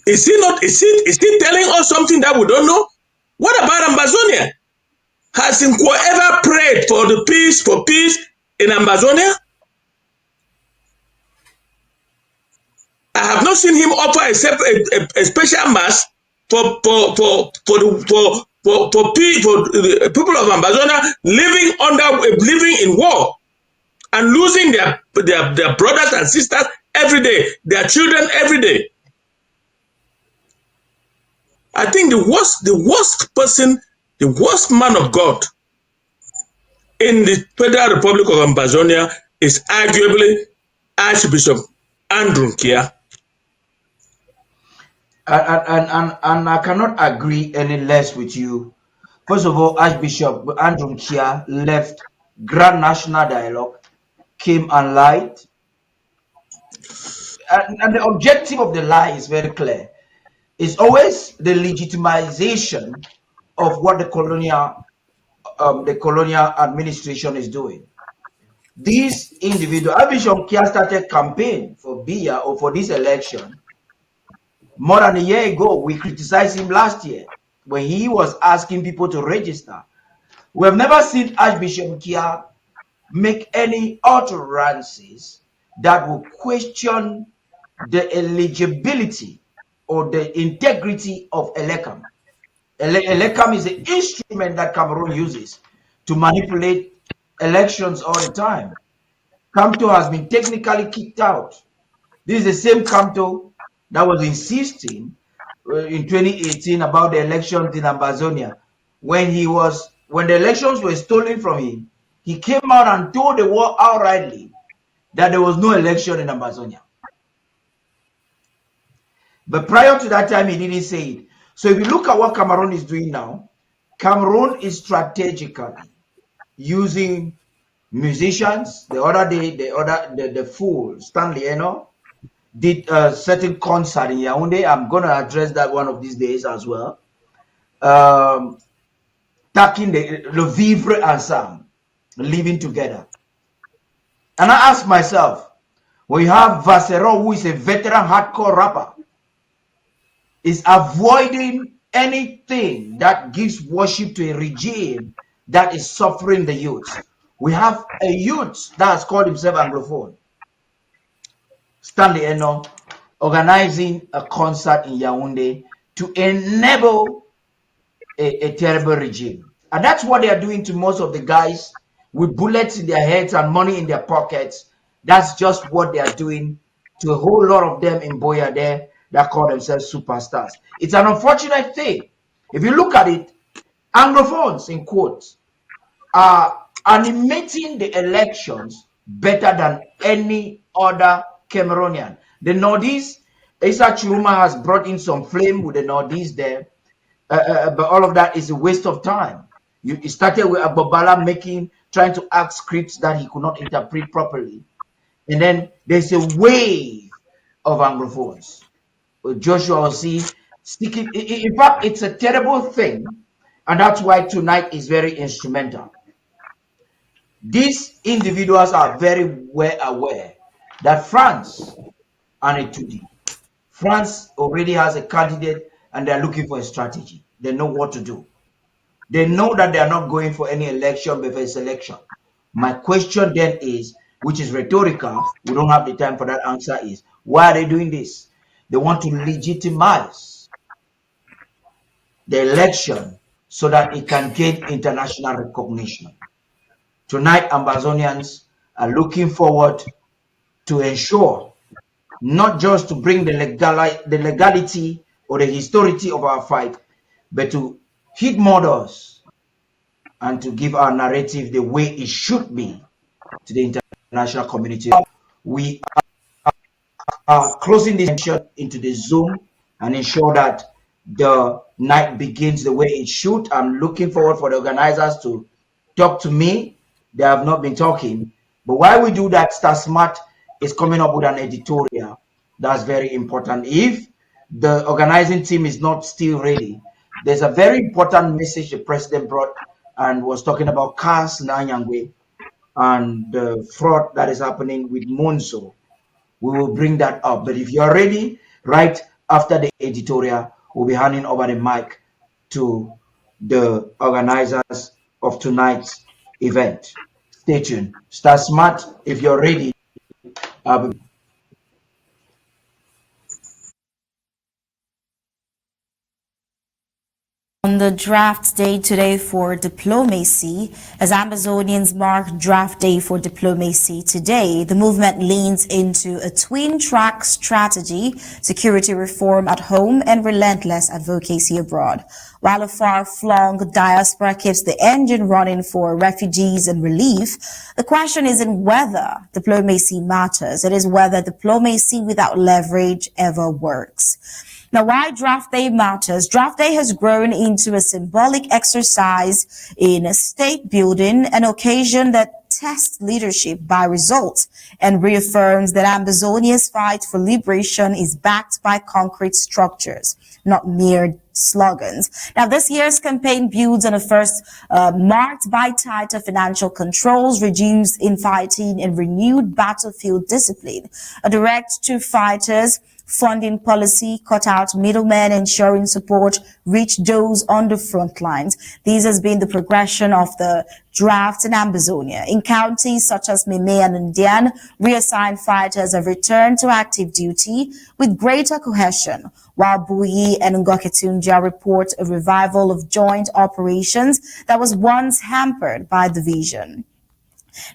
Speaker 6: is he telling us something that we don't know? What about Ambazonia? Has Nkwo ever prayed for peace in Ambazonia? I have not seen him offer a special mass for the people of Ambazonia living in war and losing their brothers and sisters every day, their children every day. I think the worst person, the worst man of God in the Federal Republic of Ambazonia is arguably Archbishop Andrew Kia.
Speaker 2: And I cannot agree any less with you. First of all, Archbishop Andrew Kia left Grand National Dialogue, came and lied. And the objective of the lie is very clear. It's always the legitimization of what the colonial administration is doing. These individuals, Archbishop Kia started campaign for BIA or for this election more than a year ago. We criticized him last year when he was asking people to register. We have never seen Archbishop Kia make any utterances that will question the eligibility or the integrity of Elecam. Elecam is the instrument that Cameroon uses to manipulate elections all the time. Camto has been technically kicked out. This is the same Camto that was insisting in 2018 about the elections in Ambazonia. When the elections were stolen from him, he came out and told the world outrightly that there was no election in Ambazonia. But prior to that time, he didn't say it. So if you look at what Cameroon is doing now, Cameroon is strategically using musicians. The other day, the fool, Stanley Eno, did a certain concert in Yaoundé. I'm going to address that one of these days as well. Taking le vivre ensemble, living together. And I ask myself, when you have Vassero, who is a veteran hardcore rapper, is avoiding anything that gives worship to a regime that is suffering the youth. We have a youth that has called himself Anglophone, Stanley Eno, organizing a concert in Yaoundé to enable a terrible regime. And that's what they are doing to most of the guys with bullets in their heads and money in their pockets. That's just what they are doing to a whole lot of them in Boya there that call themselves superstars. It's an unfortunate thing. If you look at it, Anglophones, in quotes, are animating the elections better than any other Cameroonian. The Northeast, Issa Chiruma has brought in some flame with the Northeast there, but all of that is a waste of time. It started with Abobala trying to act scripts that he could not interpret properly. And then there's a wave of Anglophones. Joshua will see sticking. In fact, it's a terrible thing, and that's why tonight is very instrumental. These individuals are very well aware that France and Etudi, France already has a candidate and they're looking for a strategy. They know what to do. They know that they are not going for any election before it's election. My question then is, which is rhetorical, we don't have the time for that answer, is why are they doing this? They want to legitimize the election so that it can gain international recognition. Tonight, Ambazonians are looking forward to ensure not just to bring the legality or the historicity of our fight, but to hit models and to give our narrative the way it should be to the international community. We are closing this session into the Zoom and ensure that the night begins the way it should. I'm looking forward for the organizers to talk to me. They have not been talking. But while we do that, Star Smart is coming up with an editorial. That's very important. If the organizing team is not still ready, there's a very important message the president brought and was talking about Kas Nanyangwe and the fraud that is happening with Monzo. We will bring that up. But if you're ready, right after the editorial, we'll be handing over the mic to the organizers of tonight's event. Stay tuned. Star Smart, if you're ready.
Speaker 3: On the draft day today for diplomacy, as Ambazonians mark draft day for diplomacy today, the movement leans into a twin-track strategy, security reform at home and relentless advocacy abroad. While a far-flung diaspora keeps the engine running for refugees and relief, the question isn't whether diplomacy matters, it is whether diplomacy without leverage ever works. Now, why draft day matters? Draft day has grown into a symbolic exercise in state building, an occasion that tests leadership by results and reaffirms that Ambazonia's fight for liberation is backed by concrete structures, not mere slogans. Now, this year's campaign builds on a first marked by tighter financial controls, reduced infighting, and renewed battlefield discipline. A direct to fighters funding policy cut out middlemen, ensuring support reached those on the front lines. This has been the progression of the draft in Ambazonia. In counties such as Meme and Indian, reassigned fighters have returned to active duty with greater cohesion, while Bui and Ngoketunja report a revival of joint operations that was once hampered by division.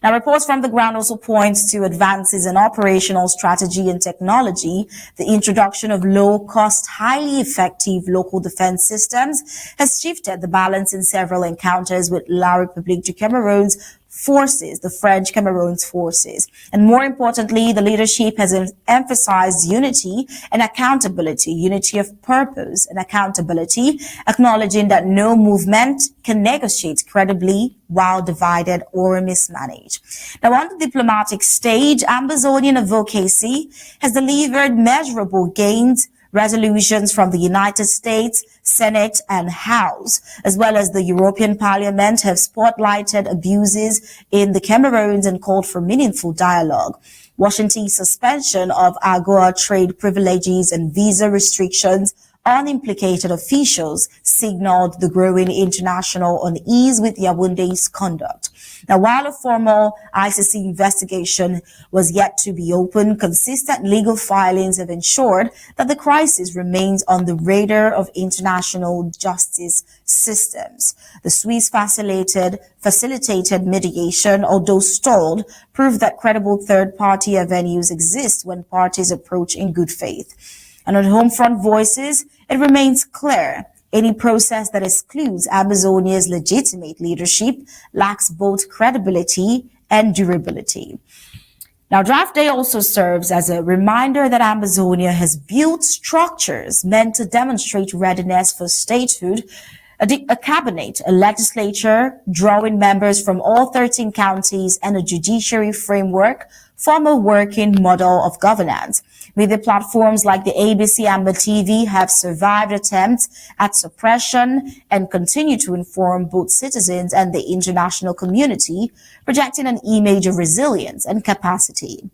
Speaker 3: Now, reports from the ground also point to advances in operational strategy and technology. The introduction of low-cost, highly effective local defense systems has shifted the balance in several encounters with La République du Cameroon's forces, the French Cameroon's forces. And more importantly, the leadership has emphasized unity and accountability, unity of purpose and accountability, acknowledging that no movement can negotiate credibly while divided or mismanaged. Now, on the diplomatic stage, Ambazonian advocacy has delivered measurable gains. Resolutions from the United States, Senate, and House, as well as the European Parliament, have spotlighted abuses in the Cameroons and called for meaningful dialogue. Washington's suspension of AGOA trade privileges and visa restrictions on implicated officials signaled the growing international unease with Yaounde's conduct. Now, while a formal ICC investigation was yet to be opened, consistent legal filings have ensured that the crisis remains on the radar of international justice systems. The Swiss facilitated mediation, although stalled, proved that credible third-party avenues exist when parties approach in good faith. And on Homefront Voices, it remains clear any process that excludes Ambazonia's legitimate leadership lacks both credibility and durability. Now, draft day also serves as a reminder that Ambazonia has built structures meant to demonstrate readiness for statehood, a cabinet, a legislature, drawing members from all 13 counties, and a judiciary framework form a working model of governance. Media platforms like the ABC Amba TV have survived attempts at suppression and continue to inform both citizens and the international community, projecting an image of resilience and capacity.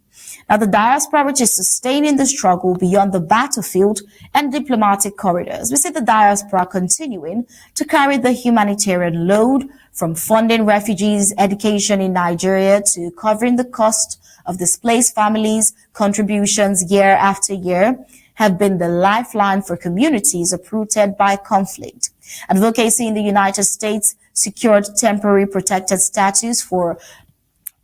Speaker 3: Now, the diaspora, which is sustaining the struggle beyond the battlefield and diplomatic corridors, we see the diaspora continuing to carry the humanitarian load, from funding refugees' education in Nigeria to covering the cost of displaced families. Contributions year after year have been the lifeline for communities uprooted by conflict. Advocacy in the United States secured temporary protected status for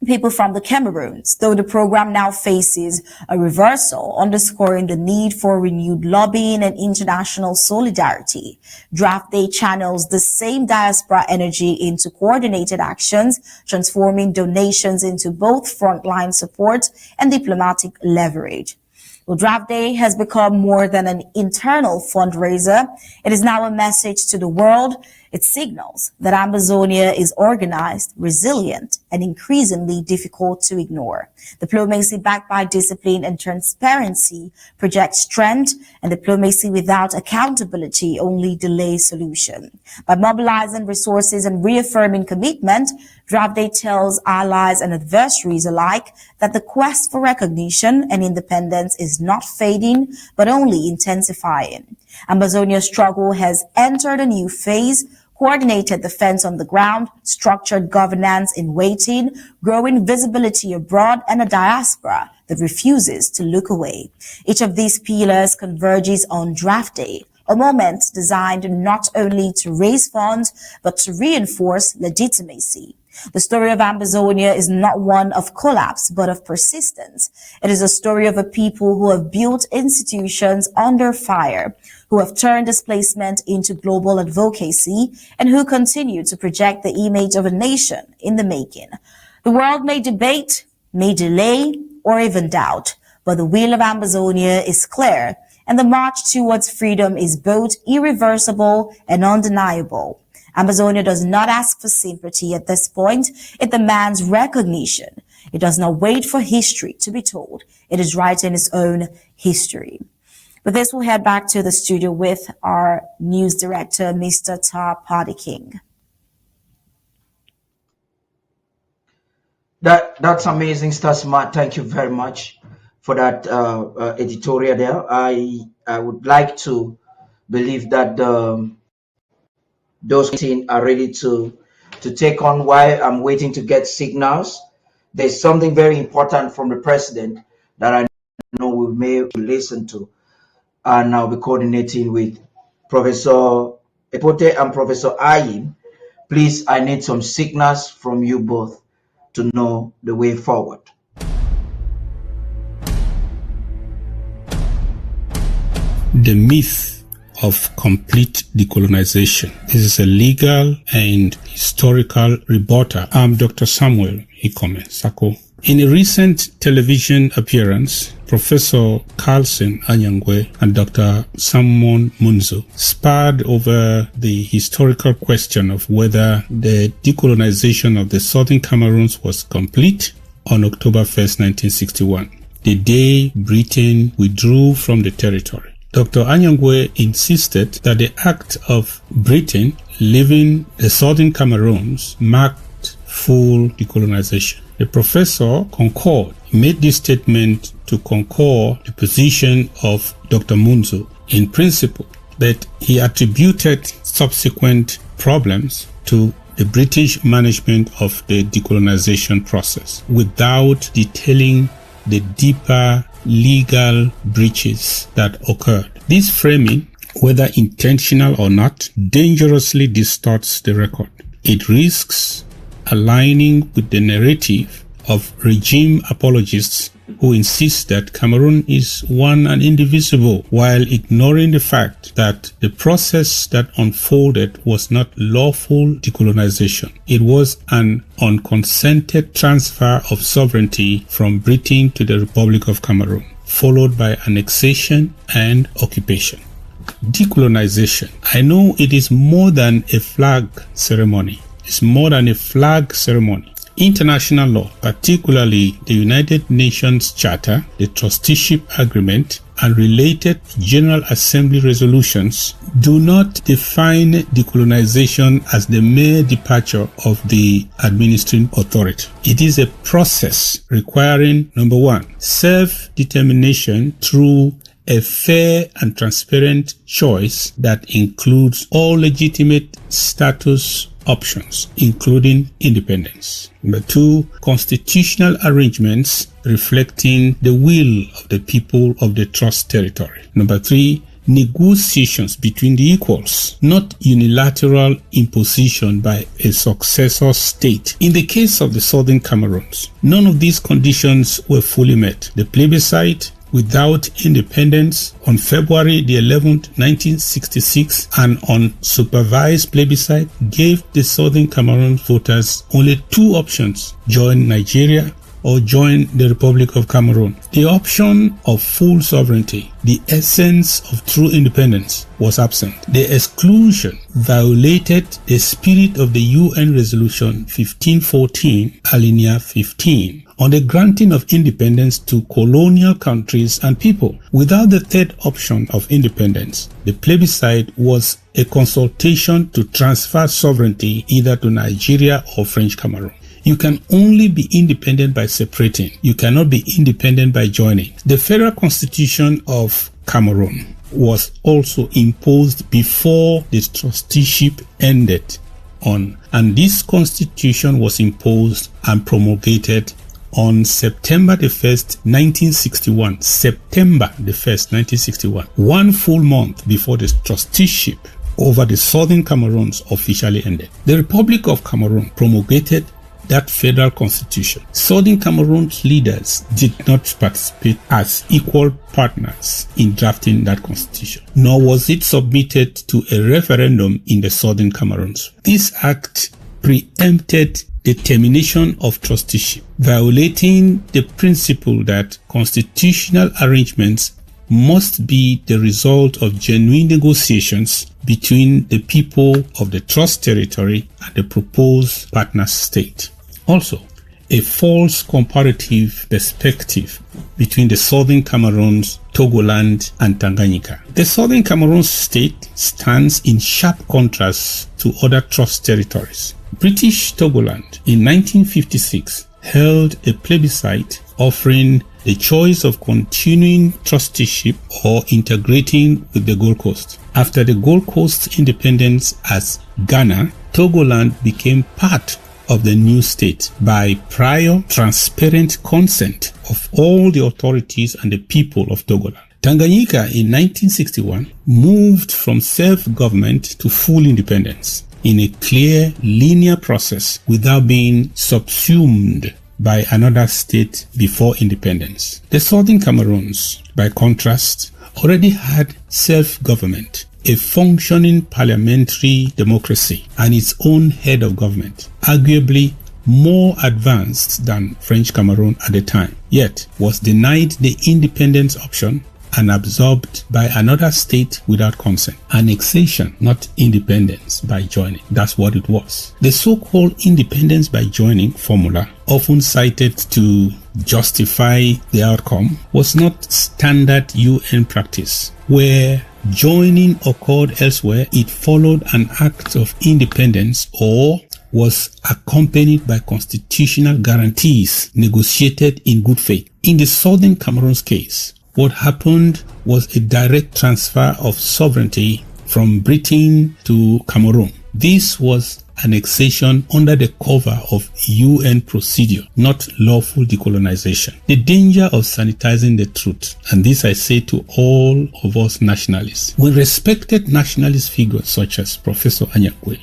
Speaker 3: people from the Cameroons, though the program now faces a reversal, underscoring the need for renewed lobbying and international solidarity. Draft Day channels the same diaspora energy into coordinated actions, transforming donations into both frontline support and diplomatic leverage. Well, Draft Day has become more than an internal fundraiser. It is now a message to the world. It signals that Ambazonia is organized, resilient, and increasingly difficult to ignore. Diplomacy backed by discipline and transparency projects strength, and diplomacy without accountability only delays solution. By mobilizing resources and reaffirming commitment, Draft Day tells allies and adversaries alike that the quest for recognition and independence is not fading, but only intensifying. Ambazonia's struggle has entered a new phase: coordinated defense on the ground, structured governance in waiting, growing visibility abroad, and a diaspora that refuses to look away. Each of these pillars converges on Draft Day, a moment designed not only to raise funds, but to reinforce legitimacy. The story of Ambazonia is not one of collapse, but of persistence. It is a story of a people who have built institutions under fire, who have turned displacement into global advocacy, and who continue to project the image of a nation in the making. The world may debate, may delay, or even doubt, but the will of Ambazonia is clear, and the march towards freedom is both irreversible and undeniable. Ambazonia does not ask for sympathy at this point. It demands recognition. It does not wait for history to be told. It is writing its own history. With this, we'll head back to the studio with our news director, Mr. Tar Party King.
Speaker 2: That's amazing, Star Smart. Thank you very much for that editorial there. I would like to believe that those are ready to take on. While I'm waiting to get signals, there's something very important from the president that I know we may listen to, and I'll be coordinating with Professor Epote and Professor Ayim. Please, I need some signals from you both to know the way forward.
Speaker 4: The myth of complete decolonization. This is a legal and historical rebuttal. I'm Dr. Samuel Ikome Sako. In a recent television appearance, Professor Carlson Anyangwe and Dr. Simon Munzo sparred over the historical question of whether the decolonization of the southern Cameroons was complete on October 1st, 1961, the day Britain withdrew from the territory. Dr. Anyangwe insisted that the act of Britain leaving the southern Cameroons marked full decolonization. The professor concurred. He made this statement to concur the position of Dr. Munzo in principle, but he attributed subsequent problems to the British management of the decolonization process without detailing the deeper legal breaches that occurred. This framing, whether intentional or not, dangerously distorts the record. It risks aligning with the narrative of regime apologists who insist that Cameroon is one and indivisible, while ignoring the fact that the process that unfolded was not lawful decolonization. It was an unconsented transfer of sovereignty from Britain to the Republic of Cameroon, followed by annexation and occupation. Decolonization. I know it is more than a flag ceremony. It's more than a flag ceremony. International law, particularly the United Nations Charter, the Trusteeship Agreement, and related General Assembly resolutions do not define decolonization as the mere departure of the administering authority. It is a process requiring, number one, self-determination through a fair and transparent choice that includes all legitimate status options, including independence. Number two, constitutional arrangements reflecting the will of the people of the trust territory. Number three, negotiations between the equals, not unilateral imposition by a successor state. In the case of the Southern Cameroons, none of these conditions were fully met. The plebiscite without independence on February the 11th, 1966, and unsupervised plebiscite gave the Southern Cameroon voters only two options: join Nigeria or join the Republic of Cameroon. The option of full sovereignty, the essence of true independence, was absent. The exclusion violated the spirit of the UN Resolution 1514, Alinea 15, on the granting of independence to colonial countries and people. Without the third option of independence, the plebiscite was a consultation to transfer sovereignty either to Nigeria or French Cameroon. You can only be independent by separating. You cannot be independent by joining. The Federal Constitution of Cameroon was also imposed before the trusteeship ended on, and this constitution was imposed and promulgated on September the 1st, 1961, September the 1st, 1961, 1 full month before the trusteeship over the Southern Cameroons officially ended. The Republic of Cameroon promulgated that federal constitution. Southern Cameroon's leaders did not participate as equal partners in drafting that constitution, nor was it submitted to a referendum in the Southern Cameroons. This act preempted the termination of trusteeship, violating the principle that constitutional arrangements must be the result of genuine negotiations between the people of the trust territory and the proposed partner state. Also, a false comparative perspective between the Southern Cameroons, Togoland, and Tanganyika. The Southern Cameroon state stands in sharp contrast to other trust territories. British Togoland in 1956 held a plebiscite offering the choice of continuing trusteeship or integrating with the Gold Coast. After the Gold Coast's independence as Ghana, Togoland became part of the new state by prior transparent consent of all the authorities and the people of Togoland. Tanganyika in 1961 moved from self-government to full independence in a clear, linear process without being subsumed by another state before independence. The Southern Cameroons, by contrast, already had self-government, a functioning parliamentary democracy, and its own head of government, arguably more advanced than French Cameroon at the time, yet was denied the independence option and absorbed by another state without consent. Annexation, not independence by joining. That's what it was. The so-called independence by joining formula, often cited to justify the outcome, was not standard UN practice. Where joining occurred elsewhere, it followed an act of independence or was accompanied by constitutional guarantees negotiated in good faith. In the Southern Cameroon's case, what happened was a direct transfer of sovereignty from Britain to Cameroon. This was annexation under the cover of UN procedure, not lawful decolonization. The danger of sanitizing the truth, and this I say to all of us nationalists. When respected nationalist figures such as Professor Anyakwe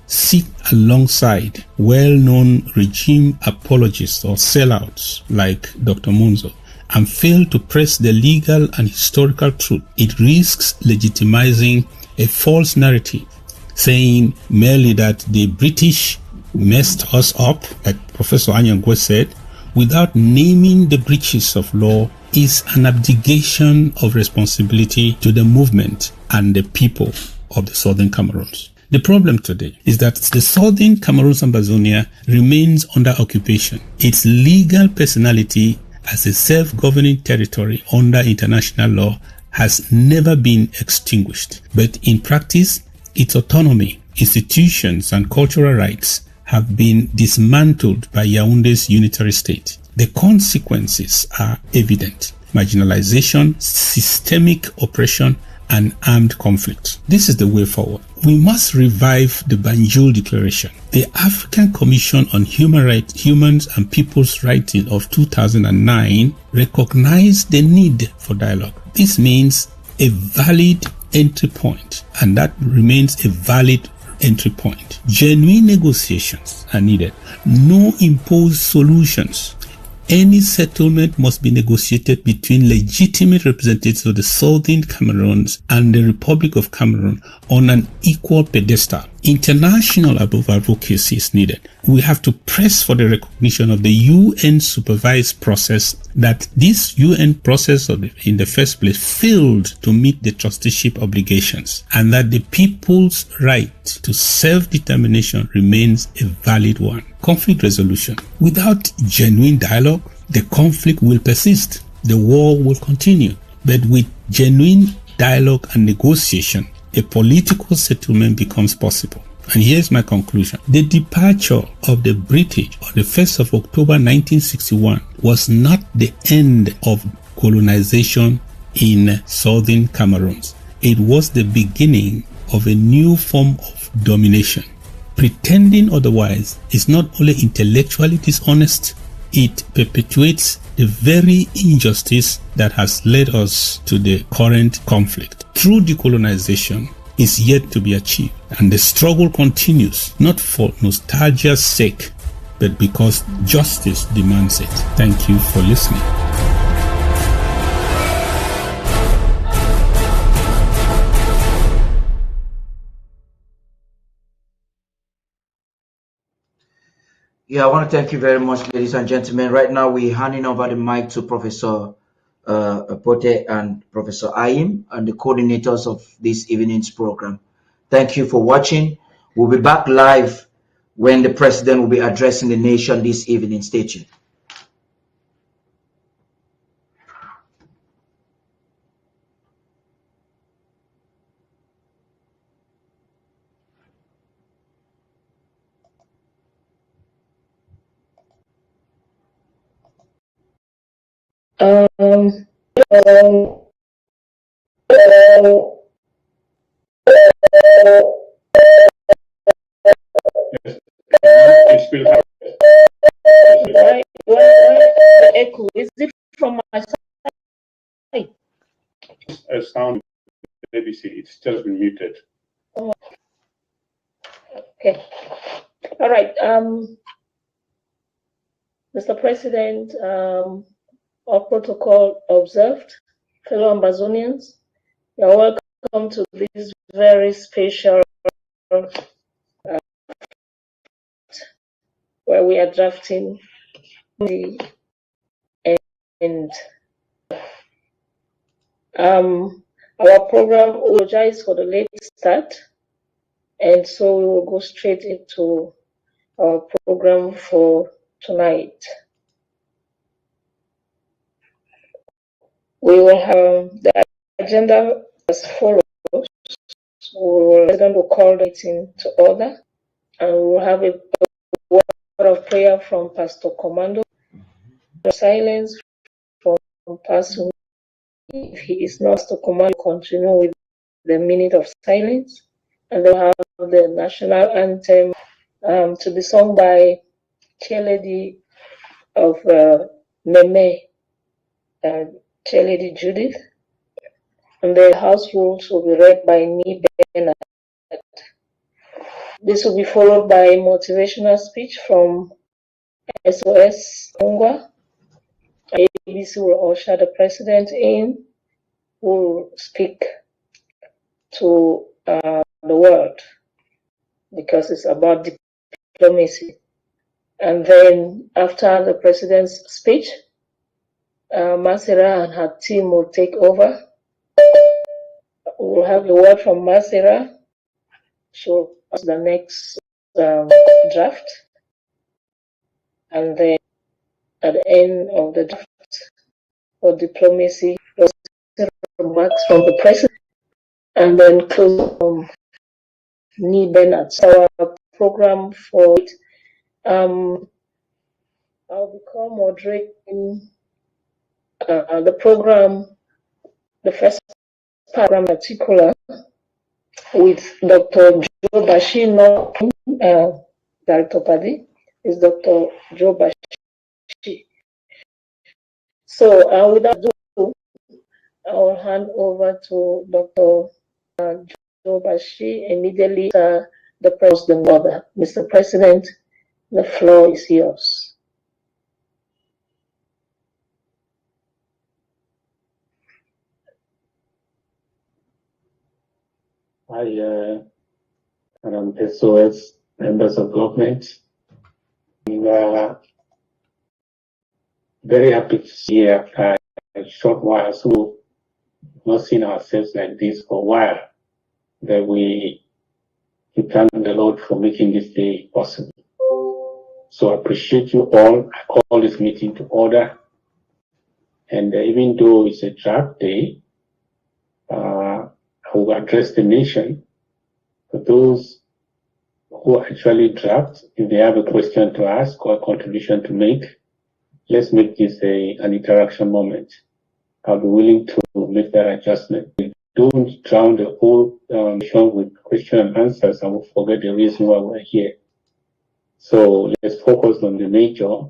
Speaker 4: sit alongside well-known regime apologists or sellouts like Dr. Monzo, and fail to press the legal and historical truth, it risks legitimizing a false narrative, saying merely that the British messed us up, like Professor Anyangwe said, without naming the breaches of law, is an abdication of responsibility to the movement and the people of the Southern Cameroons. The problem today is that the Southern Cameroons Ambazonia remains under occupation. Its legal personality as a self-governing territory under international law has never been extinguished. But in practice, its autonomy, institutions, and cultural rights have been dismantled by Yaoundé's unitary state. The consequences are evident: marginalization, systemic oppression, and armed conflict. This is the way forward. We must revive the Banjul Declaration. The African Commission on Humans and People's Rights of 2009 recognized the need for dialogue. This means a valid entry point, and that remains a valid entry point. Genuine negotiations are needed, no imposed solutions. Any settlement must be negotiated between legitimate representatives of the Southern Cameroons and the Republic of Cameroon on an equal pedestal. International advocacy is needed. We have to press for the recognition of the UN supervised process, that this UN process in the first place failed to meet the trusteeship obligations, and that the people's right to self-determination remains a valid one. Conflict resolution. Without genuine dialogue, the conflict will persist. The war will continue. But with genuine dialogue and negotiation, a political settlement becomes possible. And here's my conclusion. The departure of the British on the 1st of October 1961 was not the end of colonization in Southern Cameroons. It was the beginning of a new form of domination. Pretending otherwise is not only intellectually dishonest, it perpetuates the very injustice that has led us to the current conflict. True decolonization is yet to be achieved, and the struggle continues, not for nostalgia's sake, but because justice demands it. Thank you for listening.
Speaker 2: Yeah, I want to thank you very much, ladies and gentlemen. Right now, we're handing over the mic to Professor Pote and Professor Ayim, and the coordinators of this evening's program. Thank you for watching. We'll be back live when the president will be addressing the nation this evening. Stay tuned.
Speaker 10: Why the echo? Is it from my side?
Speaker 11: A sound, maybe see, it's just been muted.
Speaker 10: Oh. Okay. All right. Mr. President, all protocol observed, fellow Ambazonians, you're welcome to this very special where we are drafting the end. Our program will apologize for the late start, and so we will go straight into our program for tonight. We will have the agenda as follows. President will call the meeting to order, and we will have a word of prayer from Pastor Commando, silence from Pastor. If he is not to command, continue with the minute of silence, and then have the national anthem to be sung by Chairlady of Meme, Chairlady Judith, and the House rules will be read by me, Bernard. This will be followed by a motivational speech from SOS Ongwa. ABC will usher the president in, who will speak to the world, because it's about diplomacy. And then after the president's speech, Masira and her team will take over. We'll have a word from Masira. She will pass the next draft. And then at the end of the draft for diplomacy, remarks from the president, and then close from Nee Bernard. So our program for it, I'll become moderating the program, the first program in particular, with Dr. Joe Bashi, not Director Padi, is Dr. Joe Bashi. So without ado, I will hand over to Dr. Joe Bashi immediately the president order. Mr. President, the floor is yours.
Speaker 11: Madam SOS, members of government, we are very happy to see after a short while, so we've not seen ourselves like this for a while, that we thank the Lord for making this day possible. So I appreciate you all. I call this meeting to order. And even though it's a draft day, I will address the nation. For those who actually draft, if they have a question to ask or a contribution to make, let's make this an interaction moment. I'll be willing to make that adjustment. Don't drown the whole show with question and answers, and we'll forget the reason why we're here. So let's focus on the major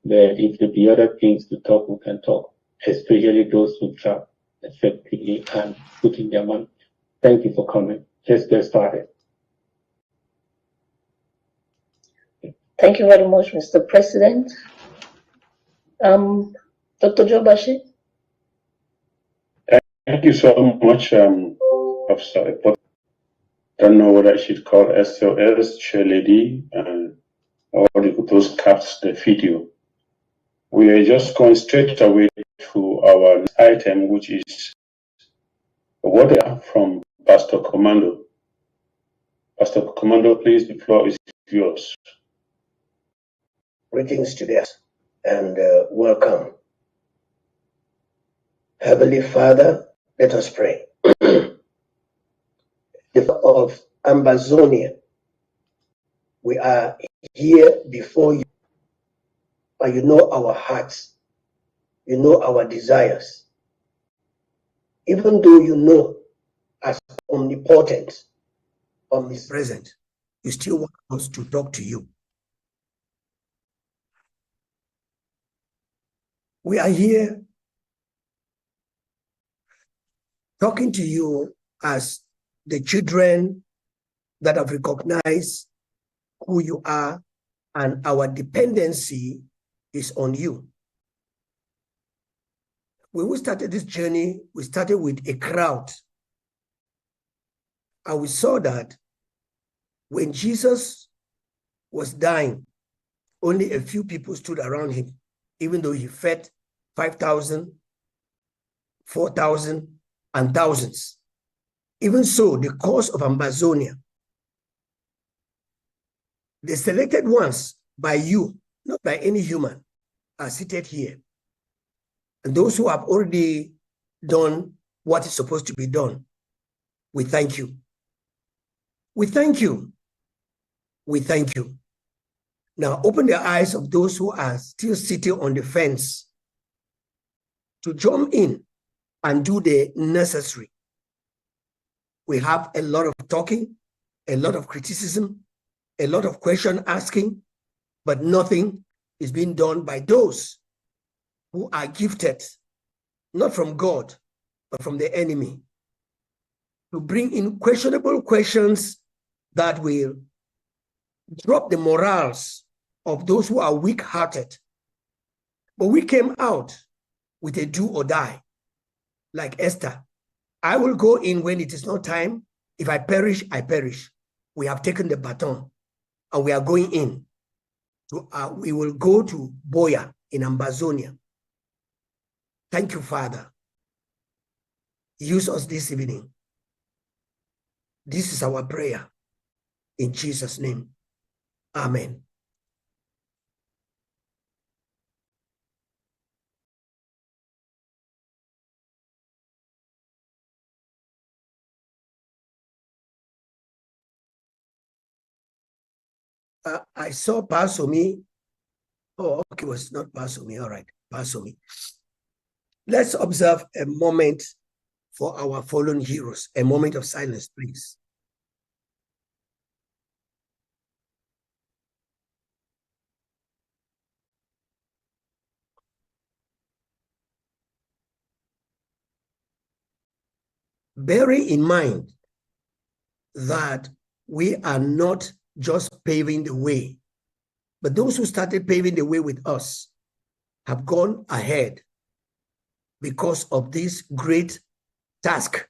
Speaker 11: that if there be other things to talk, we can talk, especially those who track effectively and put in their money. Thank you for coming. Let's get started.
Speaker 10: Thank you very much, Mr. President. Dr. Jobashi.
Speaker 12: Thank you so much, Officer. I don't know what I should call SOS, Chair Lady, or those caps, the video. We are just going straight away to our next item, which is a word from Pastor Commando. Pastor Commando, please, the floor is yours.
Speaker 13: Greetings to us and welcome. Heavenly Father, let us pray. The of Ambazonia, we are here before you, but you know our hearts, you know our desires. Even though you know as omnipotent, omnipresent, you still want us to talk to you. We are here talking to you as the children that have recognized who you are, and our dependency is on you. When we started this journey, we started with a crowd. And we saw that when Jesus was dying, only a few people stood around him, even though he fed 5,000, 4,000, and thousands. Even so, the cause of Ambazonia, the selected ones by you, not by any human, are seated here. And those who have already done what is supposed to be done, we thank you. We thank you. We thank you. Now open the eyes of those who are still sitting on the fence to jump in and do the necessary. We have a lot of talking, a lot of criticism, a lot of question asking, but nothing is being done by those who are gifted, not from God, but from the enemy, to bring in questionable questions that will drop the morals of those who are weak-hearted. But we came out with a do or die, like Esther. I will go in when it is not time. If I perish, I perish. We have taken the baton and we are going in. We will go to Boya in Ambazonia. Thank you, Father. Use us this evening. This is our prayer. In Jesus' name, amen. I saw Pasomi. Oh, okay, it was not Pasomi. All right, Pasomi. Let's observe a moment for our fallen heroes. A moment of silence, please. Bearing in mind that we are not just paving the way, but those who started paving the way with us have gone ahead because of this great task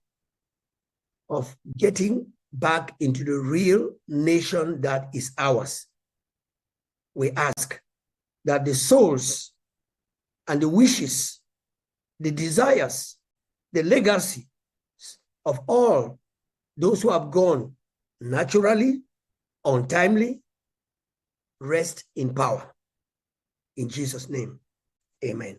Speaker 13: of getting back into the real nation that is ours. We ask that the souls and the wishes, the desires, the legacy of all those who have gone naturally, untimely, rest in power. In Jesus' name, amen.